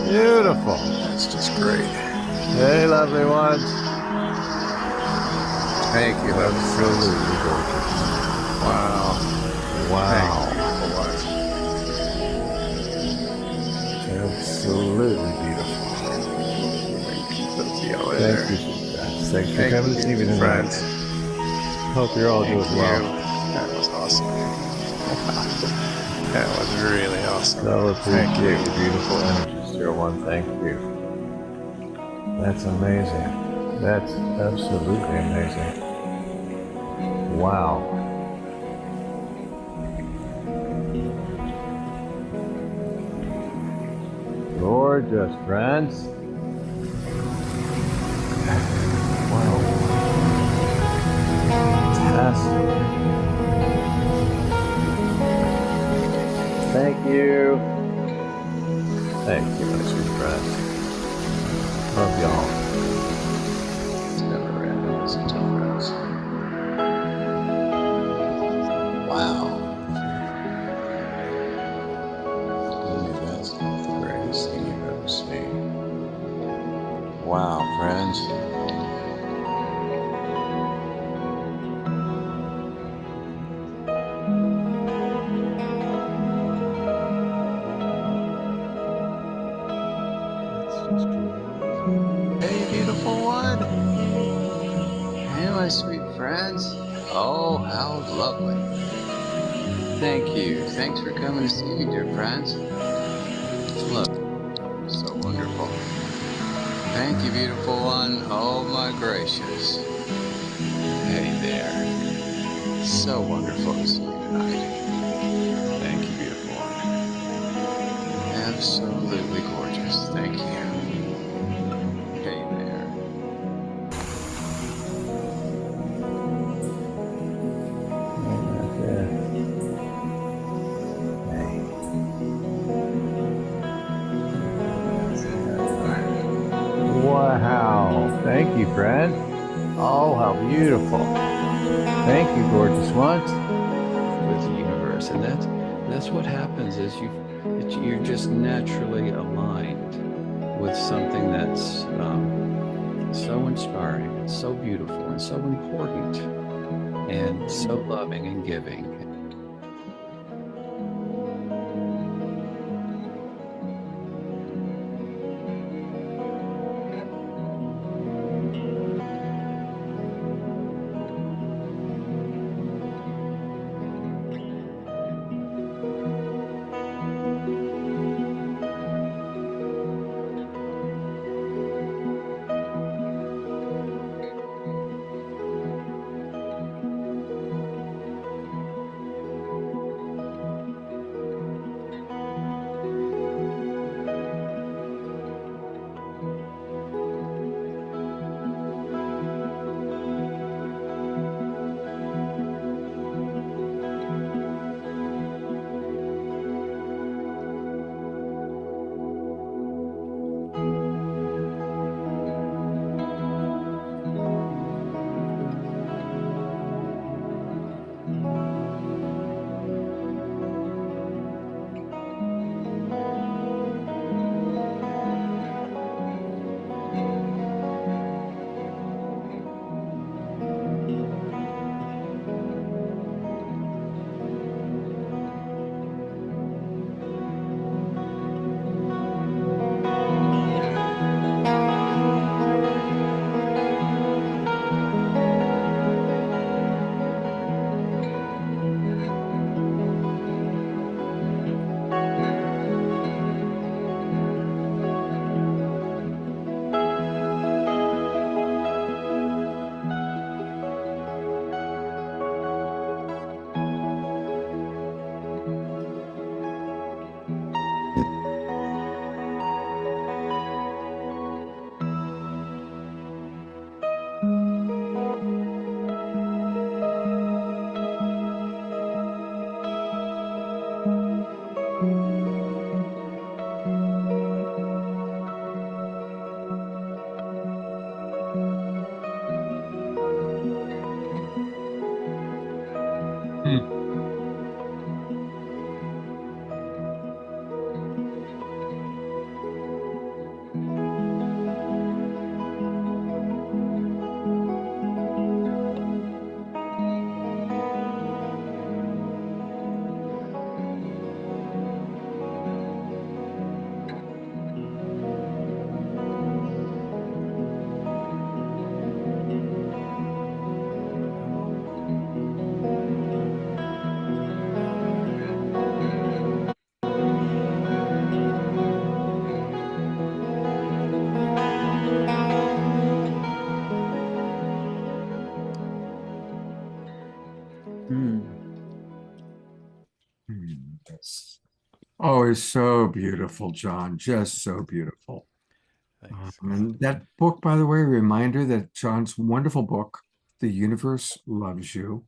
Speaker 1: Beautiful. That's just great. Hey, lovely ones. Thank you, absolutely gorgeous. Wow. Wow. Absolutely beautiful. Thank you, friends. Thanks for coming to see me tonight. Hope you're all doing well. That was awesome. That was really awesome. So appreciate your beautiful energies, dear one. Thank you. That's amazing. That's absolutely amazing. Wow. Gorgeous, friends. Wow. Fantastic. Thank you. Thank you, my sweet friends. Love y'all. It's never random, is it, friends? Wow. That's the greatest thing you've ever seen. Wow, friends. Hey, beautiful one. Hey, my sweet friends. Oh, how lovely. Thank you. Thanks for coming to see me, dear friends. Look, so wonderful. Thank you, beautiful one. Oh, my gracious. Hey there. So wonderful to see you tonight. Thank you, beautiful one. Absolutely gorgeous. Thank you. Hey there. Wow. Thank you, friend. Oh, how beautiful. Thank you, gorgeous ones. With the universe. And that's what happens is you're just naturally aligned with something that's so inspiring and so beautiful and so important and so loving and giving.
Speaker 2: Oh, it's so beautiful, John. Just so beautiful.
Speaker 1: Thanks.
Speaker 2: And that book, by the way, a reminder that John's wonderful book, The Universe Loves You.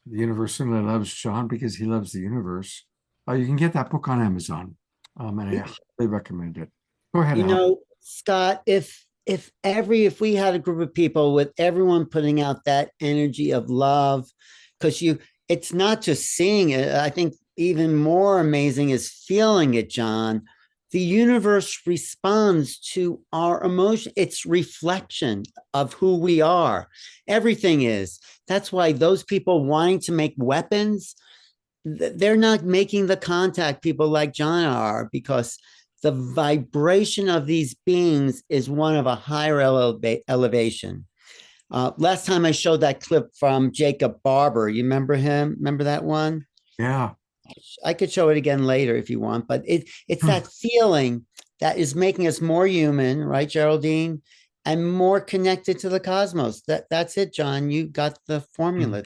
Speaker 2: The universe certainly loves John because he loves the universe. You can get that book on Amazon, and I highly recommend it. Go ahead,
Speaker 5: You
Speaker 2: Alan.
Speaker 5: know, Scott, if we had a group of people with everyone putting out that energy of love, because it's not just seeing it. I think even more amazing is feeling it, John. The universe responds to our emotion. It's reflection of who we are. Everything is. That's why those people wanting to make weapons, they're not making the contact people like John are, because the vibration of these beings is one of a higher elevation. Last time I showed that clip from Jacob Barber. You remember him? Remember that one?
Speaker 2: Yeah.
Speaker 5: I could show it again later if you want, but it's that feeling that is making us more human, right, Geraldine? And more connected to the cosmos. That's it, John. You got the formula.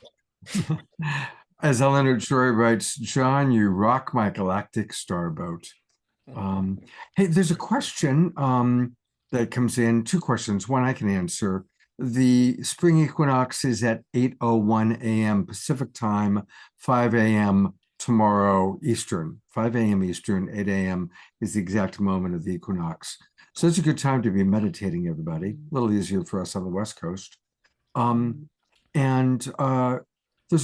Speaker 2: As Eleanor Joy writes, John, you rock my galactic starboat. Hey, there's a question that comes in, two questions. One I can answer. The spring equinox is at 8:01 a.m. Pacific time, 5 a.m. tomorrow Eastern. 5 a.m. Eastern, 8 a.m. is the exact moment of the equinox. So it's a good time to be meditating, everybody. A little easier for us on the West Coast. There's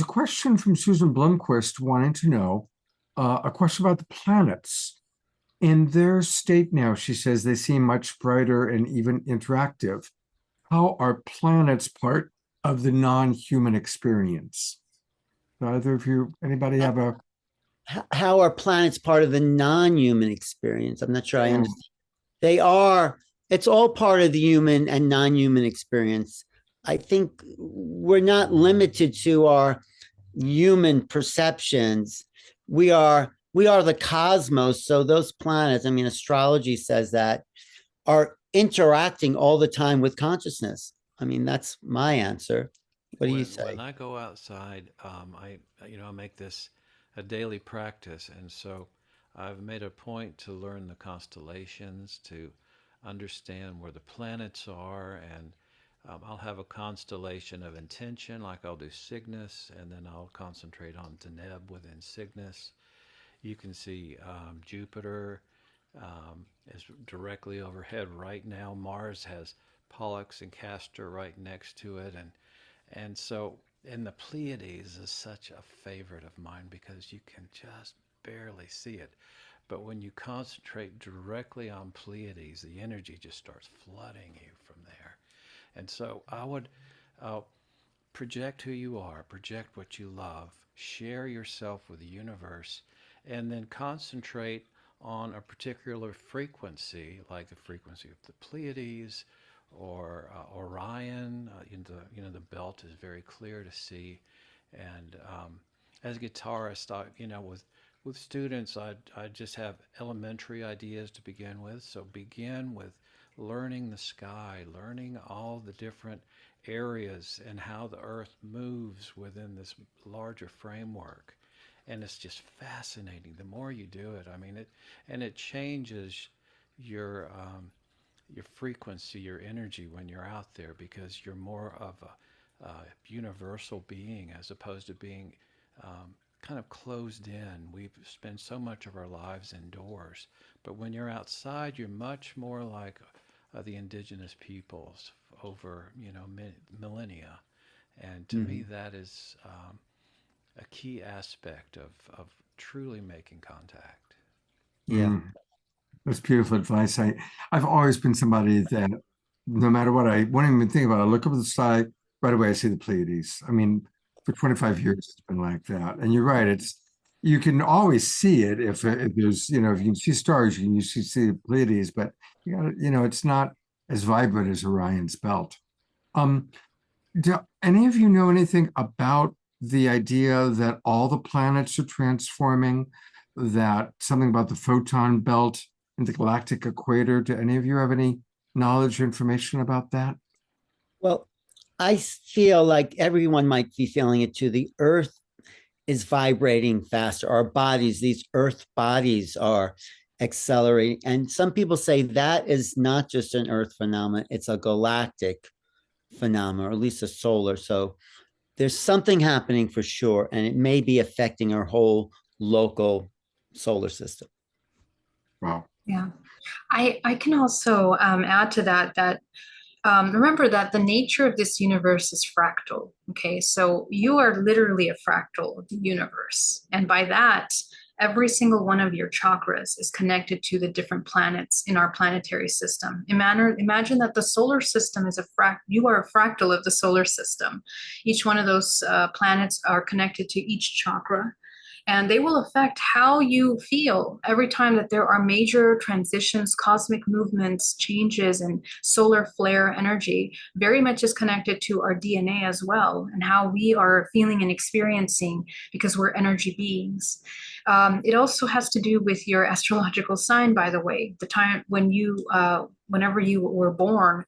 Speaker 2: a question from Susan Blomquist wanting to know a question about the planets. In their state now, she says they seem much brighter and even interactive. How are planets part of the non-human experience? Either of you, anybody have a...
Speaker 5: How are planets part of the non-human experience? I'm not sure I understand. They are. It's all part of the human and non-human experience. I think we're not limited to our human perceptions. We are the cosmos. So those planets, I mean, astrology says that, are interacting all the time with consciousness. I mean, that's my answer. What do you say?
Speaker 1: When I go outside, I make this a daily practice, and so I've made a point to learn the constellations, to understand where the planets are, and I'll have a constellation of intention, like I'll do Cygnus, and then I'll concentrate on Deneb within Cygnus. You can see Jupiter is directly overhead right now. Mars has Pollux and Castor right next to it, and so, and the Pleiades is such a favorite of mine because you can just barely see it. But when you concentrate directly on Pleiades, the energy just starts flooding you from there. And so I would project who you are, project what you love, share yourself with the universe, and then concentrate on a particular frequency, like the frequency of the Pleiades or Orion. The belt is very clear to see. And as a guitarist, with students, I just have elementary ideas to begin with. So begin with learning the sky, learning all the different areas and how the earth moves within this larger framework. And it's just fascinating. The more you do it, I mean, it changes your frequency, your energy when you're out there, because you're more of a universal being as opposed to being kind of closed in. We've spent so much of our lives indoors, but when you're outside, you're much more like the indigenous peoples over millennia, and to me that is a key aspect of truly making contact.
Speaker 5: Yeah,
Speaker 2: that's beautiful advice. I've always been somebody that no matter what I won't even think about, I look up at the sky, right away I see the Pleiades. I mean, for 25 years it's been like that. And you're right, you can always see it if there's, if you can see stars, you can usually see the Pleiades, but it's not as vibrant as Orion's belt. Do any of you know anything about the idea that all the planets are transforming, that something about the photon belt and the galactic equator? Do any of you have any knowledge or information about that?
Speaker 5: Well, I feel like everyone might be feeling it too. The Earth is vibrating faster. Our bodies, these earth bodies, are accelerating. And some people say that is not just an earth phenomenon, it's a galactic phenomenon, or at least a solar. So there's something happening for sure, and it may be affecting our whole local solar system.
Speaker 2: Wow.
Speaker 4: Yeah. I can also add to that remember that the nature of this universe is fractal. Okay, so you are literally a fractal of the universe. And by that, every single one of your chakras is connected to the different planets in our planetary system. Imagine that the solar system is you are a fractal of the solar system. Each one of those planets are connected to each chakra, and they will affect how you feel every time that there are major transitions, cosmic movements, changes, and solar flare energy. Very much is connected to our DNA as well, and how we are feeling and experiencing, because we're energy beings. It also has to do with your astrological sign, by the way, the time when whenever you were born.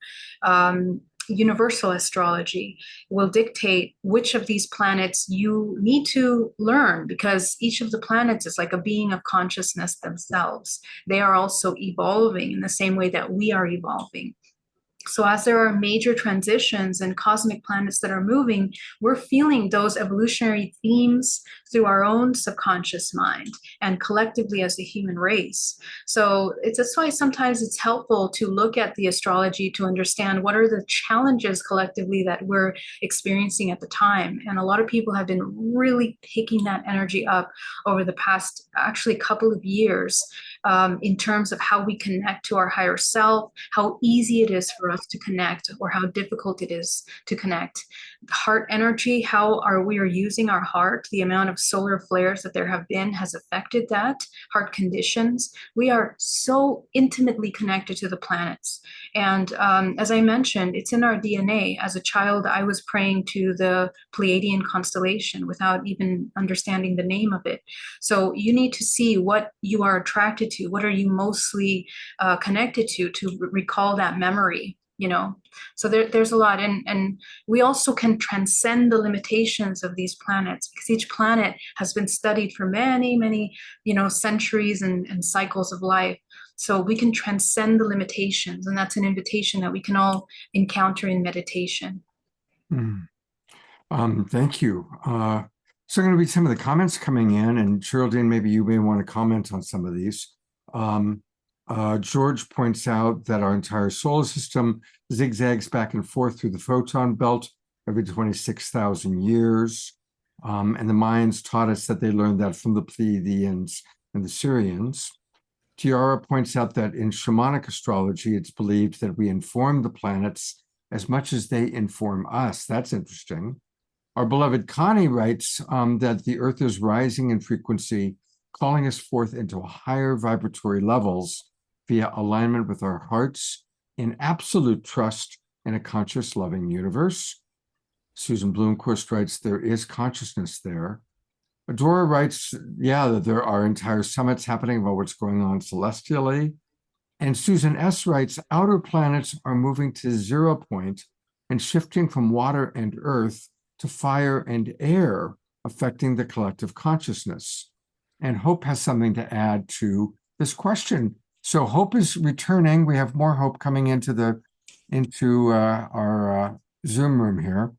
Speaker 4: Universal astrology will dictate which of these planets you need to learn, because each of the planets is like a being of consciousness themselves. They are also evolving in the same way that we are evolving. So as there are major transitions and cosmic planets that are moving, we're feeling those evolutionary themes through our own subconscious mind and collectively as the human race. So that's why sometimes it's helpful to look at the astrology to understand what are the challenges collectively that we're experiencing at the time. And a lot of people have been really picking that energy up over the past actually couple of years, in terms of how we connect to our higher self, how easy it is for us to connect or how difficult it is to connect. Heart energy, how we are using our heart, the amount of solar flares that there have been has affected that. Heart conditions. We are so intimately connected to the planets. And as I mentioned, it's in our DNA. As a child, I was praying to the Pleiadian constellation without even understanding the name of it. So you need to see what you are attracted to, what are you mostly connected to recall that memory, So there's a lot. And we also can transcend the limitations of these planets, because each planet has been studied for many, many, centuries and cycles of life. So we can transcend the limitations, and that's an invitation that we can all encounter in meditation.
Speaker 2: Thank you. So I'm going to read some of the comments coming in, and Geraldine, maybe you may want to comment on some of these. George points out that our entire solar system zigzags back and forth through the photon belt every 26,000 years. And the Mayans taught us that they learned that from the Pleiadians and the Syrians. Tiara points out that in shamanic astrology, it's believed that we inform the planets as much as they inform us. That's interesting. Our beloved Connie writes that the Earth is rising in frequency, calling us forth into higher vibratory levels via alignment with our hearts in absolute trust in a conscious, loving universe. Susan Bloomquist writes, there is consciousness there. Adora writes, that there are entire summits happening about what's going on celestially. And Susan S. writes, outer planets are moving to 0 point and shifting from water and earth to fire and air, affecting the collective consciousness. And Hope has something to add to this question. So Hope is returning. We have more Hope coming into our Zoom room here.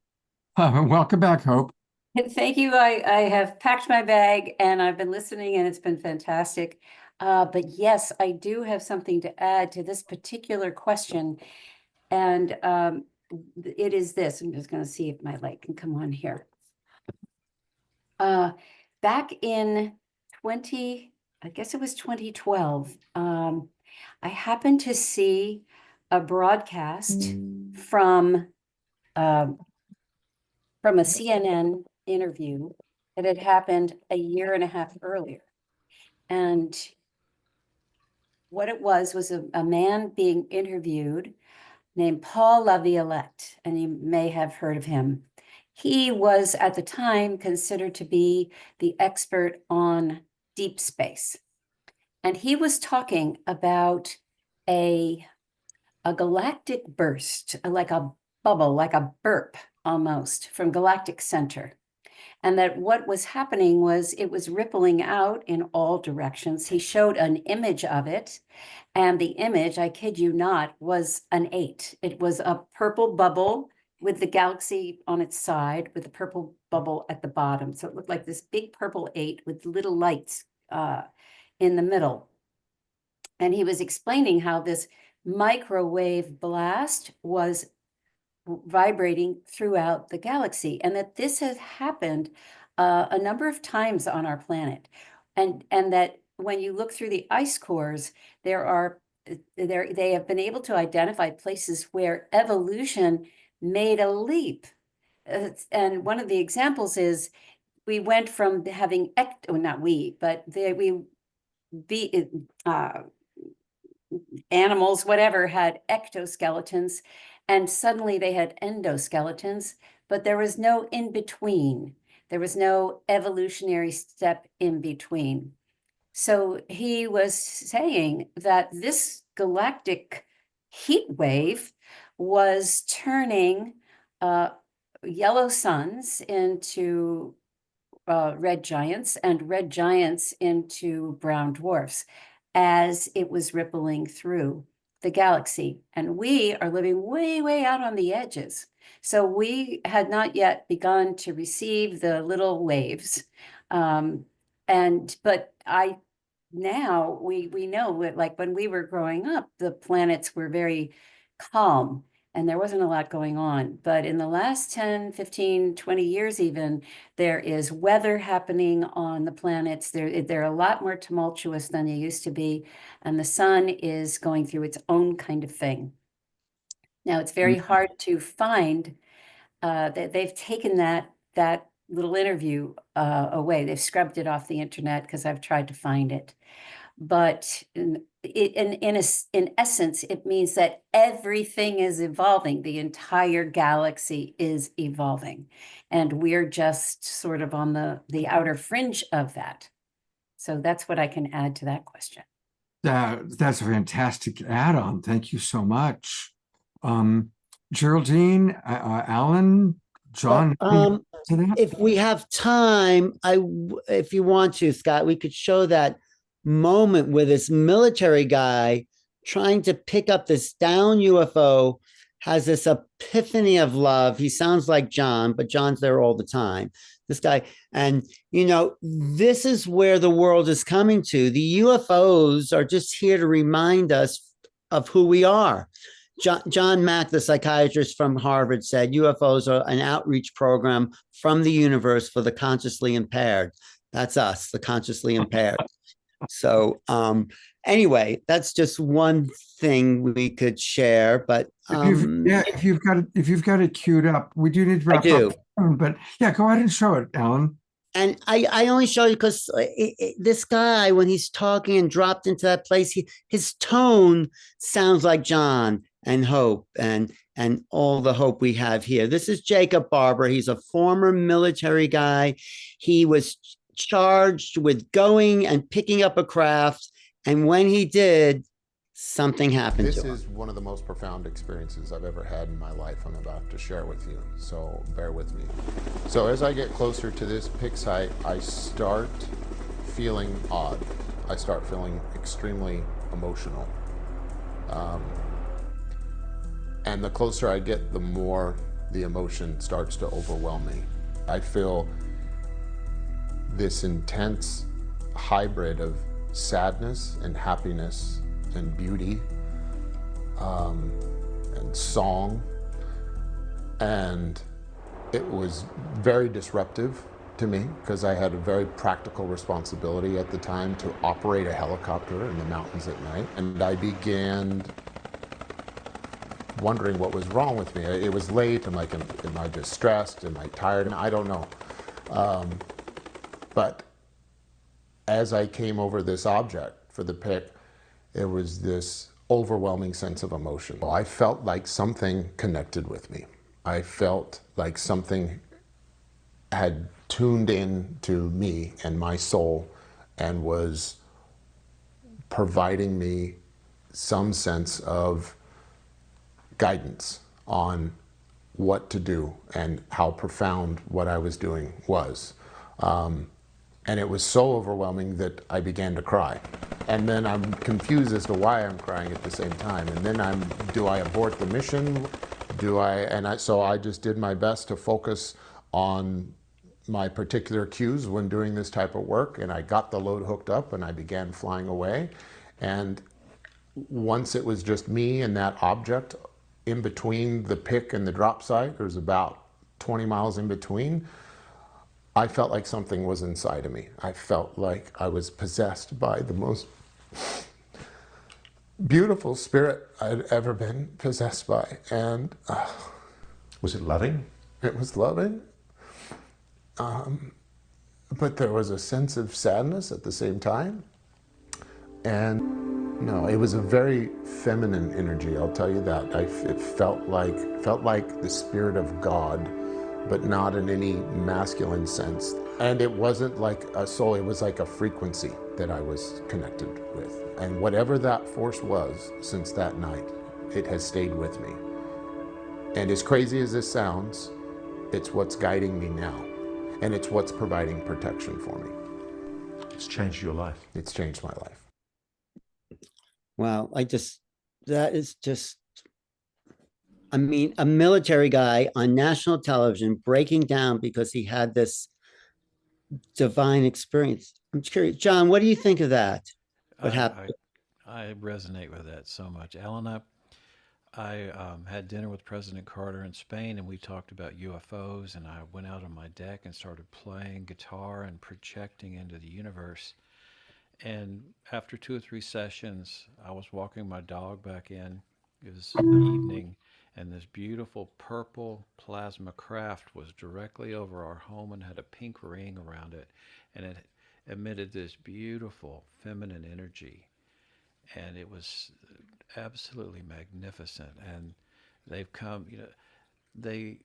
Speaker 2: Welcome back, Hope.
Speaker 21: Thank you. I have packed my bag and I've been listening, and it's been fantastic. But yes, I do have something to add to this particular question. And it is this. I'm just going to see if my light can come on here. Back in 2012, I happened to see a broadcast from a CNN interview that had happened a year and a half earlier. And what it was a man being interviewed named Paul Laviolette, and you may have heard of him. He was at the time considered to be the expert on deep space. And he was talking about a galactic burst, like a bubble, like a burp almost, from galactic center. and that what was happening was it was rippling out in all directions. He showed an image of it, and the image, I kid you not, was an 8. It was a purple bubble with the galaxy on its side, with the purple bubble at the bottom. So it looked like this big purple 8 with little lights in the middle. And he was explaining how this microwave blast was vibrating throughout the galaxy, and that this has happened a number of times on our planet, and that when you look through the ice cores, they have been able to identify places where evolution made a leap. And one of the examples is we went from having animals, whatever, had ectoskeletons, and suddenly they had endoskeletons, but there was no in between. There was no evolutionary step in between. So he was saying that this galactic heat wave was turning yellow suns into red giants, and red giants into brown dwarfs, as it was rippling through the galaxy. And we are living way, way out on the edges. So we had not yet begun to receive the little waves. But now we know that, like, when we were growing up, the planets were very calm and there wasn't a lot going on. But in the last 10, 15, 20 years even, there is weather happening on the planets. They're a lot more tumultuous than they used to be. And the sun is going through its own kind of thing. Now, it's very hard to find that they've taken that little interview away. They've scrubbed it off the internet because I've tried to find it. But in essence, it means that everything is evolving. The entire galaxy is evolving. And we're just sort of on the outer fringe of that. So that's what I can add to that question.
Speaker 2: That's a fantastic add-on. Thank you so much. Geraldine, Alan, John.
Speaker 5: If we have time, if you want to, Scott, we could show that moment where this military guy trying to pick up this down UFO has this epiphany of love. He sounds like John, but John's there all the time. This guy, and this is where the world is coming to. The UFOs are just here to remind us of who we are. John Mack, the psychiatrist from Harvard, said UFOs are an outreach program from the universe for the consciously impaired. That's us, the consciously impaired. So anyway, that's just one thing we could share. But
Speaker 2: if you've got it queued up, we do need to wrap up soon, but yeah, go ahead and show it, Alan.
Speaker 5: And I only show you because this guy, when he's talking and dropped into that place, his tone sounds like John and Hope and all the hope we have here. This is Jacob Barber. He's a former military guy. He was charged with going and picking up a craft, and when he did, something happened to him.
Speaker 7: This is one of the most profound experiences I've ever had in my life. I'm about to share with you, so bear with me. So as I get closer to this pick site, I start feeling odd. I start feeling extremely emotional. And the closer I get, the more the emotion starts to overwhelm me. I feel this intense hybrid of sadness and happiness and beauty and song, and it was very disruptive to me because I had a very practical responsibility at the time to operate a helicopter in the mountains at night, and I began wondering what was wrong with me. It was late. I'm like, am I just stressed? Am I tired? I don't know. But as I came over this object for the pick, it was this overwhelming sense of emotion. I felt like something connected with me. I felt like something had tuned in to me and my soul and was providing me some sense of guidance on what to do and how profound what I was doing was. And it was so overwhelming that I began to cry. And then I'm confused as to why I'm crying at the same time. And then do I abort the mission? So I just did my best to focus on my particular cues when doing this type of work, and I got the load hooked up and I began flying away. And once it was just me and that object in between the pick and the drop site, there's about 20 miles in between, I felt like something was inside of me. I felt like I was possessed by the most beautiful spirit I'd ever been possessed by. And
Speaker 10: was it loving?
Speaker 7: It was loving. But there was a sense of sadness at the same time. And no, it was a very feminine energy, I'll tell you that. It felt like the spirit of God, but not in any masculine sense. And it wasn't like a soul, it was like a frequency that I was connected with. And whatever that force was since that night, it has stayed with me. And as crazy as this sounds, it's what's guiding me now. And it's what's providing protection for me.
Speaker 10: It's changed your life.
Speaker 7: It's changed my life.
Speaker 5: Wow, that is just, I mean, a military guy on national television breaking down because he had this divine experience. I'm curious, John, what do you think of that? What happened?
Speaker 1: I resonate with that so much. Alan, I had dinner with President Carter in Spain, and we talked about UFOs, and I went out on my deck and started playing guitar and projecting into the universe. And after 2 or 3 sessions, I was walking my dog back in. It was evening, and this beautiful purple plasma craft was directly over our home and had a pink ring around it, and it emitted this beautiful feminine energy, and it was absolutely magnificent. And they've come, they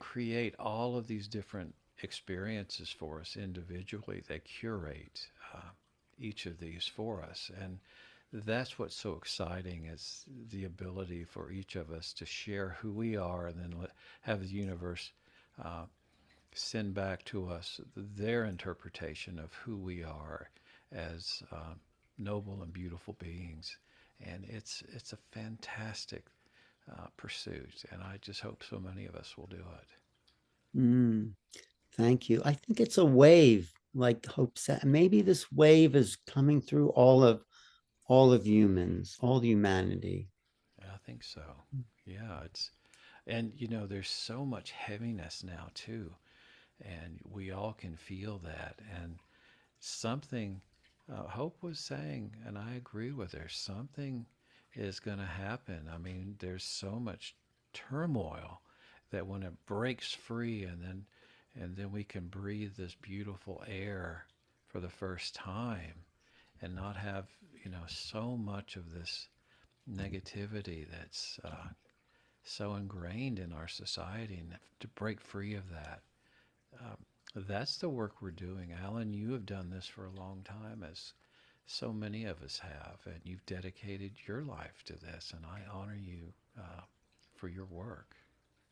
Speaker 1: create all of these different experiences for us individually. They curate each of these for us, and that's what's so exciting, is the ability for each of us to share who we are, and then have the universe send back to us their interpretation of who we are as noble and beautiful beings. And it's a fantastic pursuit, and I just hope so many of us will do it.
Speaker 5: Thank you. I think it's a wave, like Hope said. Maybe this wave is coming through all of humans, all humanity.
Speaker 1: I think so. Yeah, and there's so much heaviness now too, and we all can feel that. And something, Hope was saying, and I agree with her, something is going to happen. I mean, there's so much turmoil that when it breaks free, and then we can breathe this beautiful air for the first time, and not have so much of this negativity that's so ingrained in our society, and to break free of that. That's the work we're doing. Alan, you have done this for a long time, as so many of us have, and you've dedicated your life to this, and I honor you for your work.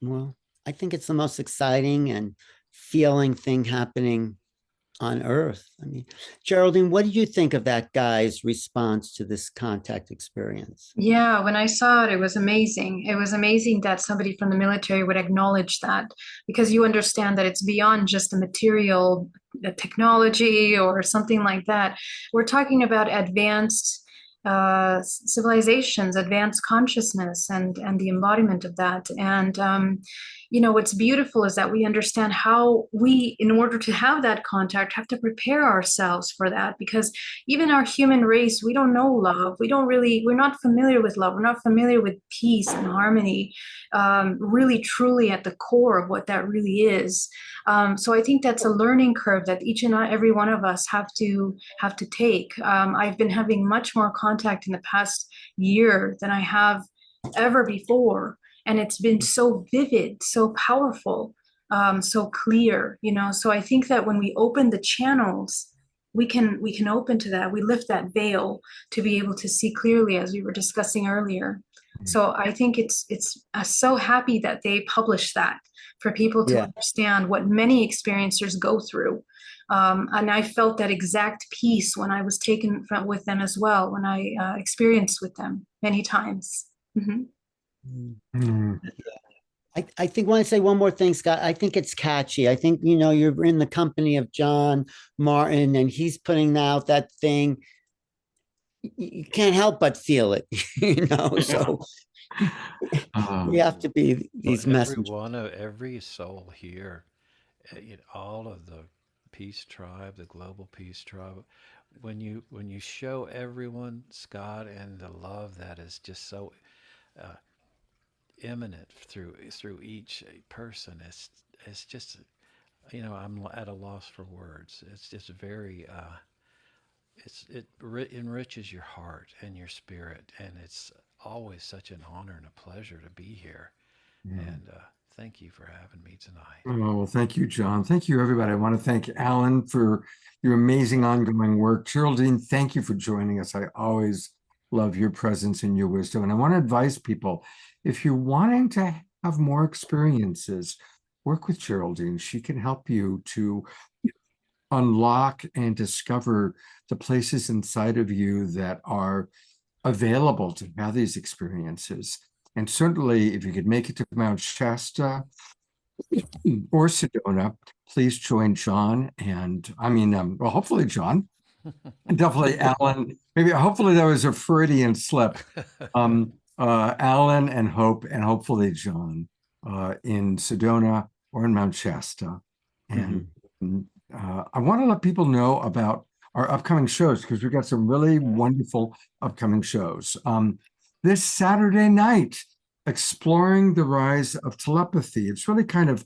Speaker 5: Well, I think it's the most exciting and feeling thing happening on Earth. I mean, Geraldine, what did you think of that guy's response to this contact experience?
Speaker 4: Yeah, when I saw it, it was amazing. It was amazing that somebody from the military would acknowledge that, because you understand that it's beyond just a material technology or something like that. We're talking about advanced civilizations, advanced consciousness, and the embodiment of that. And what's beautiful is that we understand how we, in order to have that contact, have to prepare ourselves for that, because even our human race, we don't know love. We're not familiar with love. We're not familiar with peace and harmony, really truly at the core of what that really is. So I think that's a learning curve that each and every one of us have to take. I've been having much more contact in the past year than I have ever before. And it's been so vivid, so powerful, so clear, So I think that when we open the channels, we can open to that. We lift that veil to be able to see clearly, as we were discussing earlier. So I think it's so happy that they publish that for people to understand what many experiencers go through. And I felt that exact peace when I was taken with them as well, when I experienced with them many times.
Speaker 5: I think I want to say one more thing, Scott. I think it's catchy. I think, you're in the company of John Martin and he's putting out that thing. You can't help but feel it, so we have to be these messengers.
Speaker 1: Every soul here, all of the Peace Tribe, the Global Peace Tribe, when you show everyone, Scott, and the love that is just so imminent through each person, it's just, I'm at a loss for words. It's just very it enriches your heart and your spirit, and it's always such an honor and a pleasure to be here. And thank you for having me tonight.
Speaker 2: Oh, well, thank you, John. Thank you, everybody. I want to thank Alan for your amazing ongoing work. Geraldine, thank you for joining us. I always love your presence and your wisdom. And I want to advise people, if you're wanting to have more experiences, work with Geraldine. She can help you to unlock and discover the places inside of you that are available to have these experiences. And certainly, if you could make it to Mount Shasta or Sedona, please join John and, well, hopefully John, and definitely Alan. Maybe, hopefully that was a Freudian slip. Alan and Hope, and hopefully John in Sedona or in Mount Shasta. And I want to let people know about our upcoming shows, because we've got some really wonderful upcoming shows. This Saturday night, Exploring the Rise of Telepathy. It's really kind of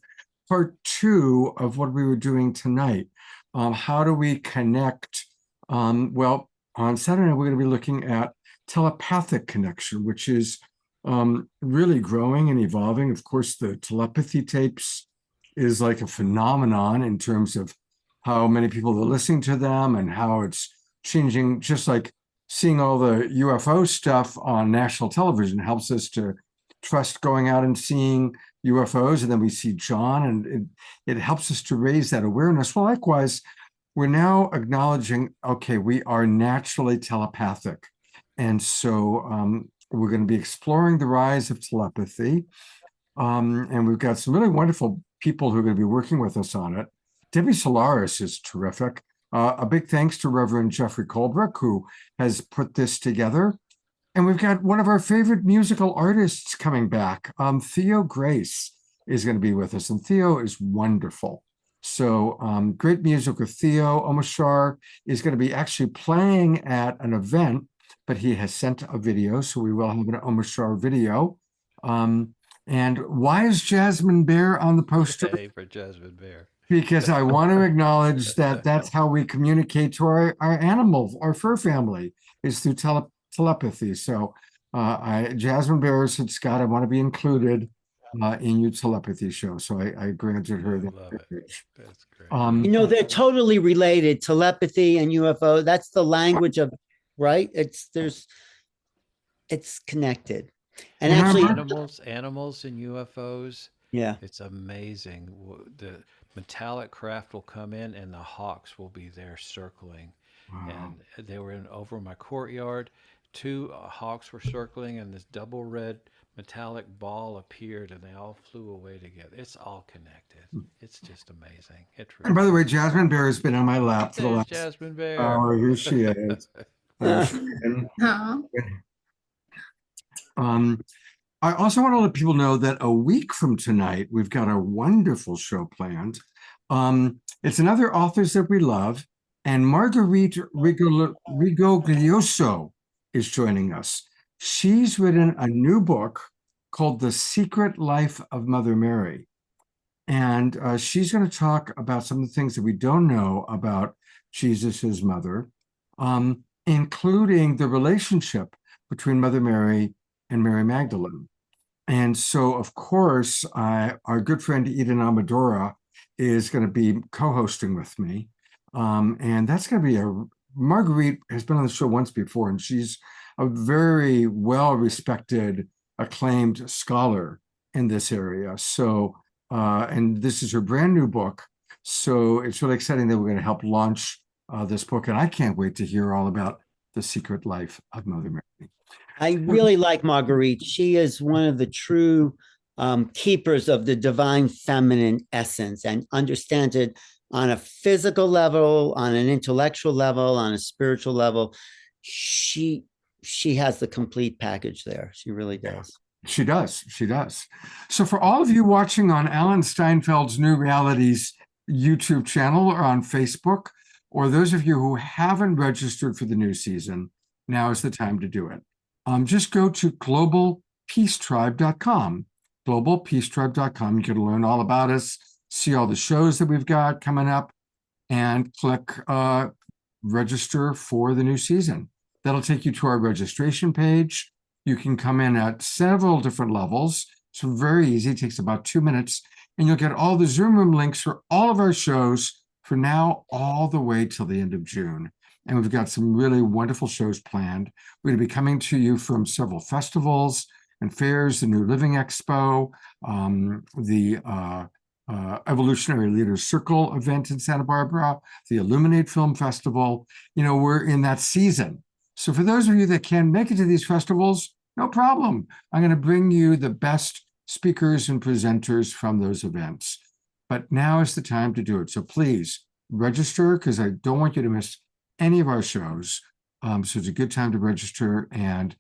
Speaker 2: part 2 of what we were doing tonight. How do we connect? Well, on Saturday night, we're going to be looking at telepathic connection, which is really growing and evolving. Of course, the telepathy tapes is like a phenomenon in terms of how many people are listening to them and how it's changing. Just like seeing all the UFO stuff on national television helps us to trust going out and seeing UFOs, and then we see John, and it helps us to raise that awareness. Well, likewise, we're now acknowledging, okay, we are naturally telepathic. And so we're going to be exploring the rise of telepathy. And we've got some really wonderful people who are going to be working with us on it. Debbie Solaris is terrific. A big thanks to Reverend Jeffrey Colbrook, who has put this together. And we've got one of our favorite musical artists coming back. Theo Grace is going to be with us, and Theo is wonderful. So great music with Theo. Omashar is going to be actually playing at an event, but he has sent a video, so we will have an Omashar video. And why is Jasmine Bear on the poster?
Speaker 1: Hey, for Jasmine Bear.
Speaker 2: Because I want to acknowledge that that's how we communicate to our animal, our fur family, is through telepathy. So Jasmine Bear said, Scott, I want to be included in your telepathy show. So I granted her that.
Speaker 1: That's great.
Speaker 5: They're totally related. Telepathy and UFO, that's the language of, right? It's connected. And actually,
Speaker 1: animals and UFOs.
Speaker 5: Yeah,
Speaker 1: it's amazing. The metallic craft will come in, and the hawks will be there circling. Wow. And they were over my courtyard. 2 hawks were circling, and this double red metallic ball appeared, and they all flew away together. It's all connected. It's just amazing.
Speaker 2: And by the way, Jasmine Bear has been on my lap for the last.
Speaker 1: Jasmine Bear.
Speaker 2: Oh, here she is. I also want to let people know that a week from tonight, we've got a wonderful show planned. It's another authors that we love, and Marguerite Rigoglioso is joining us. She's written a new book called The Secret Life of Mother Mary. And she's going to talk about some of the things that we don't know about Jesus's mother, including the relationship between Mother Mary and Mary Magdalene. And so, of course, our good friend Eden Amadora is going to be co-hosting with me. And that's going to be Marguerite has been on the show once before, and she's a very well-respected acclaimed scholar in this area. So, and this is her brand new book. So it's really exciting that we're going to help launch this book. And I can't wait to hear all about the secret life of Mother Mary.
Speaker 5: I really like Marguerite. She is one of the true keepers of the divine feminine essence and understands it on a physical level, on an intellectual level, on a spiritual level. She has the complete package there. She really does.
Speaker 2: She does. She does. So for all of you watching on Alan Steinfeld's New Realities YouTube channel or on Facebook, or those of you who haven't registered for the new season, now is the time to do it. Just go to globalpeacetribe.com. globalpeacetribe.com. You can learn all about us, see all the shows that we've got coming up, and click register for the new season. That'll take you to our registration page. You can come in at several different levels. It's very easy. It takes about 2 minutes, and you'll get all the Zoom room links for all of our shows for now all the way till the end of June. And we've got some really wonderful shows planned. We're going to be coming to you from several festivals and fairs, the New Living Expo, the Evolutionary Leaders Circle event in Santa Barbara, the Illuminate Film Festival. You know, we're in that season. So for those of you that can make it to these festivals, no problem. I'm going to bring you the best speakers and presenters from those events. But now is the time to do it. So please register, because I don't want you to miss any of our shows. So it's a good time to register and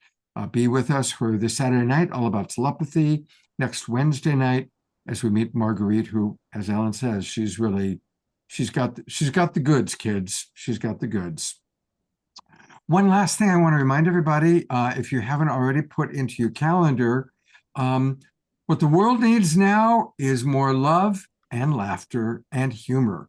Speaker 2: be with us for this Saturday night, all about telepathy. Next Wednesday night, as we meet Marguerite, who, as Alan says, she's got the goods, kids. She's got the goods. One last thing I want to remind everybody, if you haven't already put into your calendar, what the world needs now is more love and laughter and humor.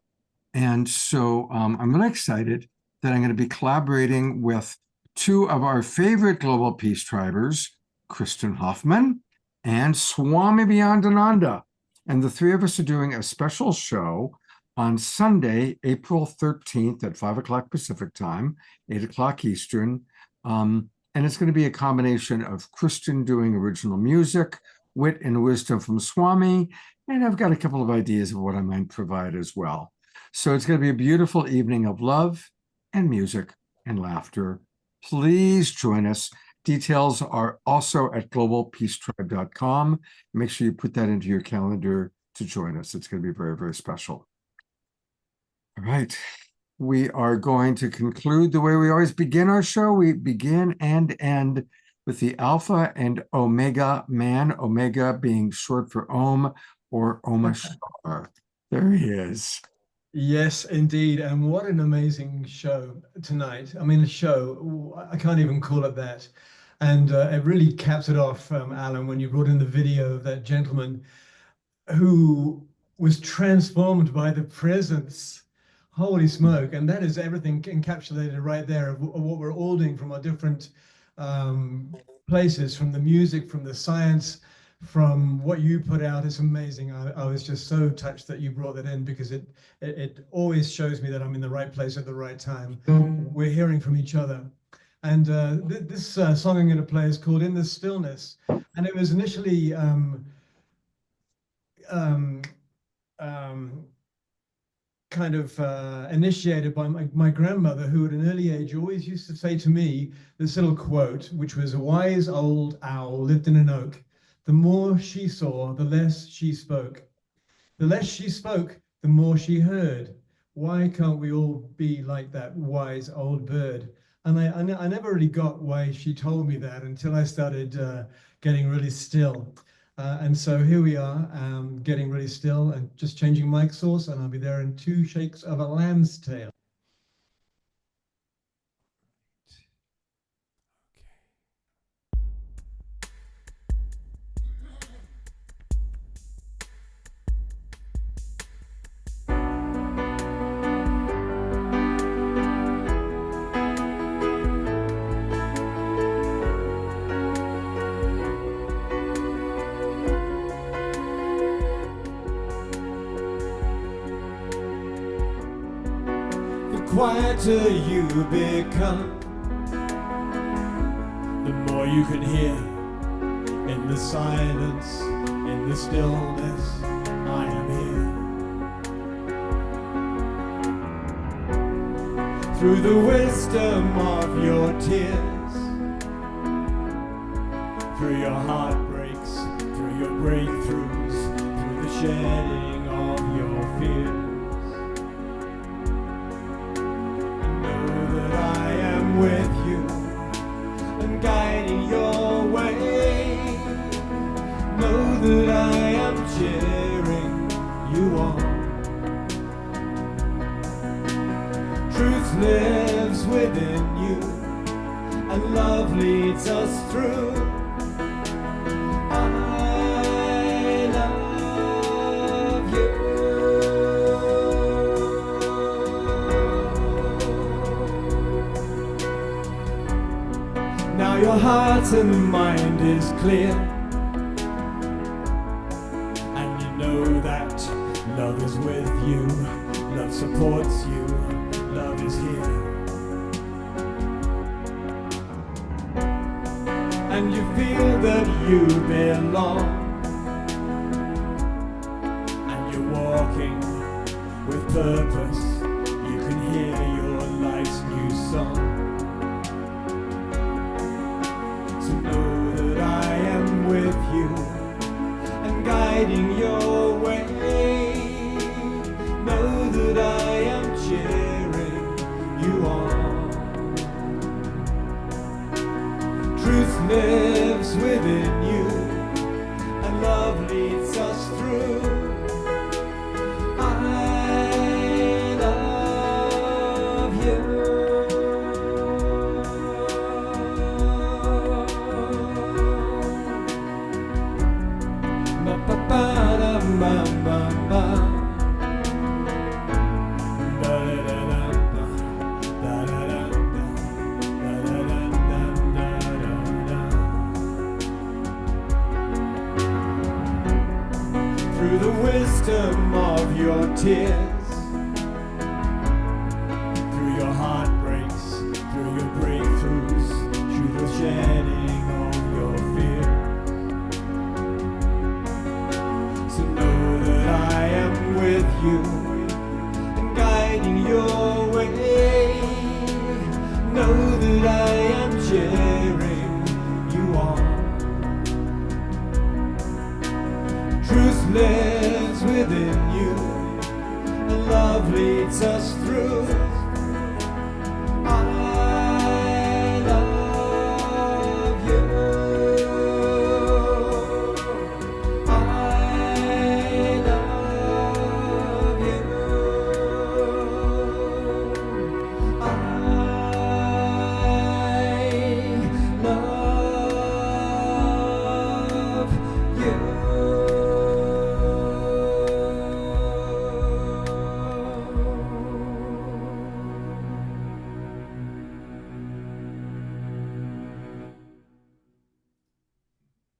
Speaker 2: And so I'm really excited that I'm going to be collaborating with two of our favorite global peace tribers, Kristen Hoffman and Swami Beyondananda. And the three of us are doing a special show on Sunday, April 13th at 5 o'clock Pacific time, 8 o'clock Eastern. And it's going to be a combination of Kristen doing original music, wit and wisdom from Swami, and I've got a couple of ideas of what I might provide as well. So it's going to be a beautiful evening of love and music and laughter. Please join us. Details are also at globalpeacetribe.com. Make sure you put that into your calendar to join us. It's going to be very, very special. All right. We are going to conclude the way we always begin our show. We begin and end with the Alpha and Omega Man, Omega being short for Om or Omashar. There he is.
Speaker 3: Yes, indeed. And what an amazing show tonight. I mean, a show, I can't even call it that. And it really caps it off, Alan, when you brought in the video of that gentleman who was transformed by the presence. Holy smoke. And that is everything encapsulated right there of what we're all doing from our different places, from the music, from the science, from what you put out. It's amazing. I was just so touched that you brought that in, because it always shows me that I'm in the right place at the right time. We're hearing from each other. And this song I'm going to play is called In the Stillness. And it was initially kind of initiated by my grandmother, who at an early age always used to say to me this little quote, which was, "A wise old owl lived in an oak. The more she saw, the less she spoke. The less she spoke, the more she heard. Why can't we all be like that wise old bird?" And I never really got why she told me that until I started getting really still. And so here we are, getting really still and just changing mic source, and I'll be there in 2 shakes of a lamb's tail.
Speaker 6: Quieter you become, the more you can hear In the silence, in the stillness, I am here. Through the wisdom of your tears, through your heartbreaks, through your breakthroughs, through the shedding of your fears. Know that I am with you and guiding your way. Know that I am cheering you on. Truth lives within you and love leads us through. I love you. Now your heart and mind is clear, and you know that love is with you, love supports you, love is here. And you feel that you belong, and you're walking with purpose. You can hear your life's new song. So know that I am with you and guiding your way. Know that I am cheering you on. Truth lives within you and love leads us through. I love you. Ba ba ba da ba ba ba. Da da da da da da da da. Through the wisdom of your tears, through your heartbreaks, through your breakthroughs, through the shedding of your fear. So know that I am with you and guiding your way. Know that I am cheering you on. Truth lives within you and love leads us through. I love you. I love you. I love you.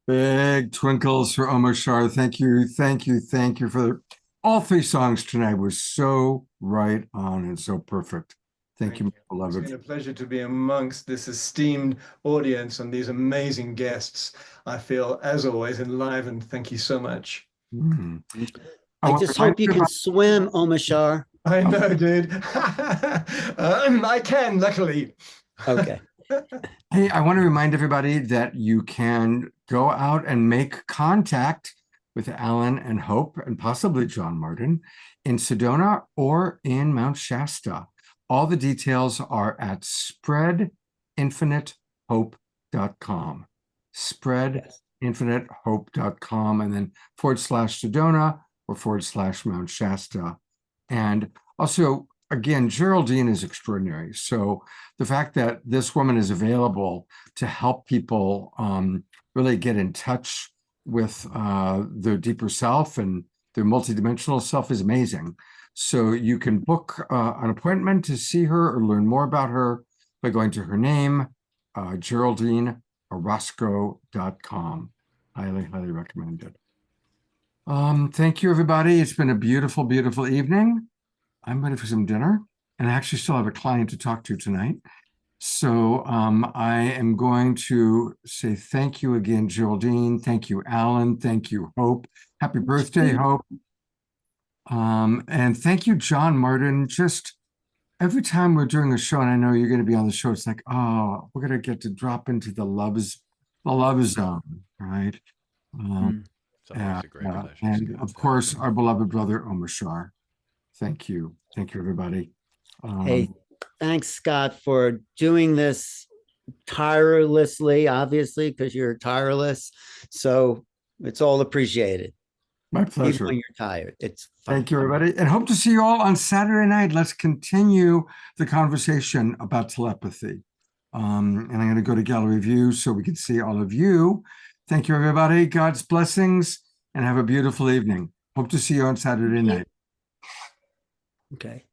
Speaker 2: Big twinkles for Omashar. Thank you, thank you, thank you for all three songs tonight. Was so right on and so perfect. Thank you, my
Speaker 3: It's
Speaker 2: beloved.
Speaker 3: been a pleasure to be amongst this esteemed audience and these amazing guests. I feel, as always, enlivened. Thank you so much.
Speaker 5: I just hope you can swim, Omashar.
Speaker 3: I know, dude. I can, luckily.
Speaker 5: Okay.
Speaker 2: Hey, I want to remind everybody that you can go out and make contact with Alan and Hope and possibly John Martin in Sedona or in Mount Shasta. All the details are at spreadinfinitehope.com. Spreadinfinitehope.com and then /Sedona or /Mount Shasta. And also, again, Geraldine is extraordinary. So the fact that this woman is available to help people really get in touch with their deeper self and their multidimensional self is amazing. So you can book an appointment to see her or learn more about her by going to her name, GeraldineOrozco.com. Highly, highly recommended. Thank you, everybody. It's been a beautiful, beautiful evening. I'm ready for some dinner, and I actually still have a client to talk to tonight. So I am going to say thank you again, Geraldine. Thank you, Alan. Thank you, Hope. Happy birthday, Hope. And thank you, John Martin. Just every time we're doing a show, and I know you're going to be on the show, it's like, oh, we're going to get to drop into the love zone, right?
Speaker 1: It's always a great pleasure.
Speaker 2: And
Speaker 1: Scott.
Speaker 2: of course, our beloved brother, Omashar. Thank you. Thank you, everybody.
Speaker 5: Hey, thanks, Scott, for doing this tirelessly, obviously, because you're tireless. So it's all appreciated.
Speaker 2: My pleasure.
Speaker 5: Even when you're tired. It's fun.
Speaker 2: Thank you, everybody. And hope to see you all on Saturday night. Let's continue the conversation about telepathy. And I'm going to go to gallery view so we can see all of you. Thank you, everybody. God's blessings and have a beautiful evening. Hope to see you on Saturday night.
Speaker 5: Okay.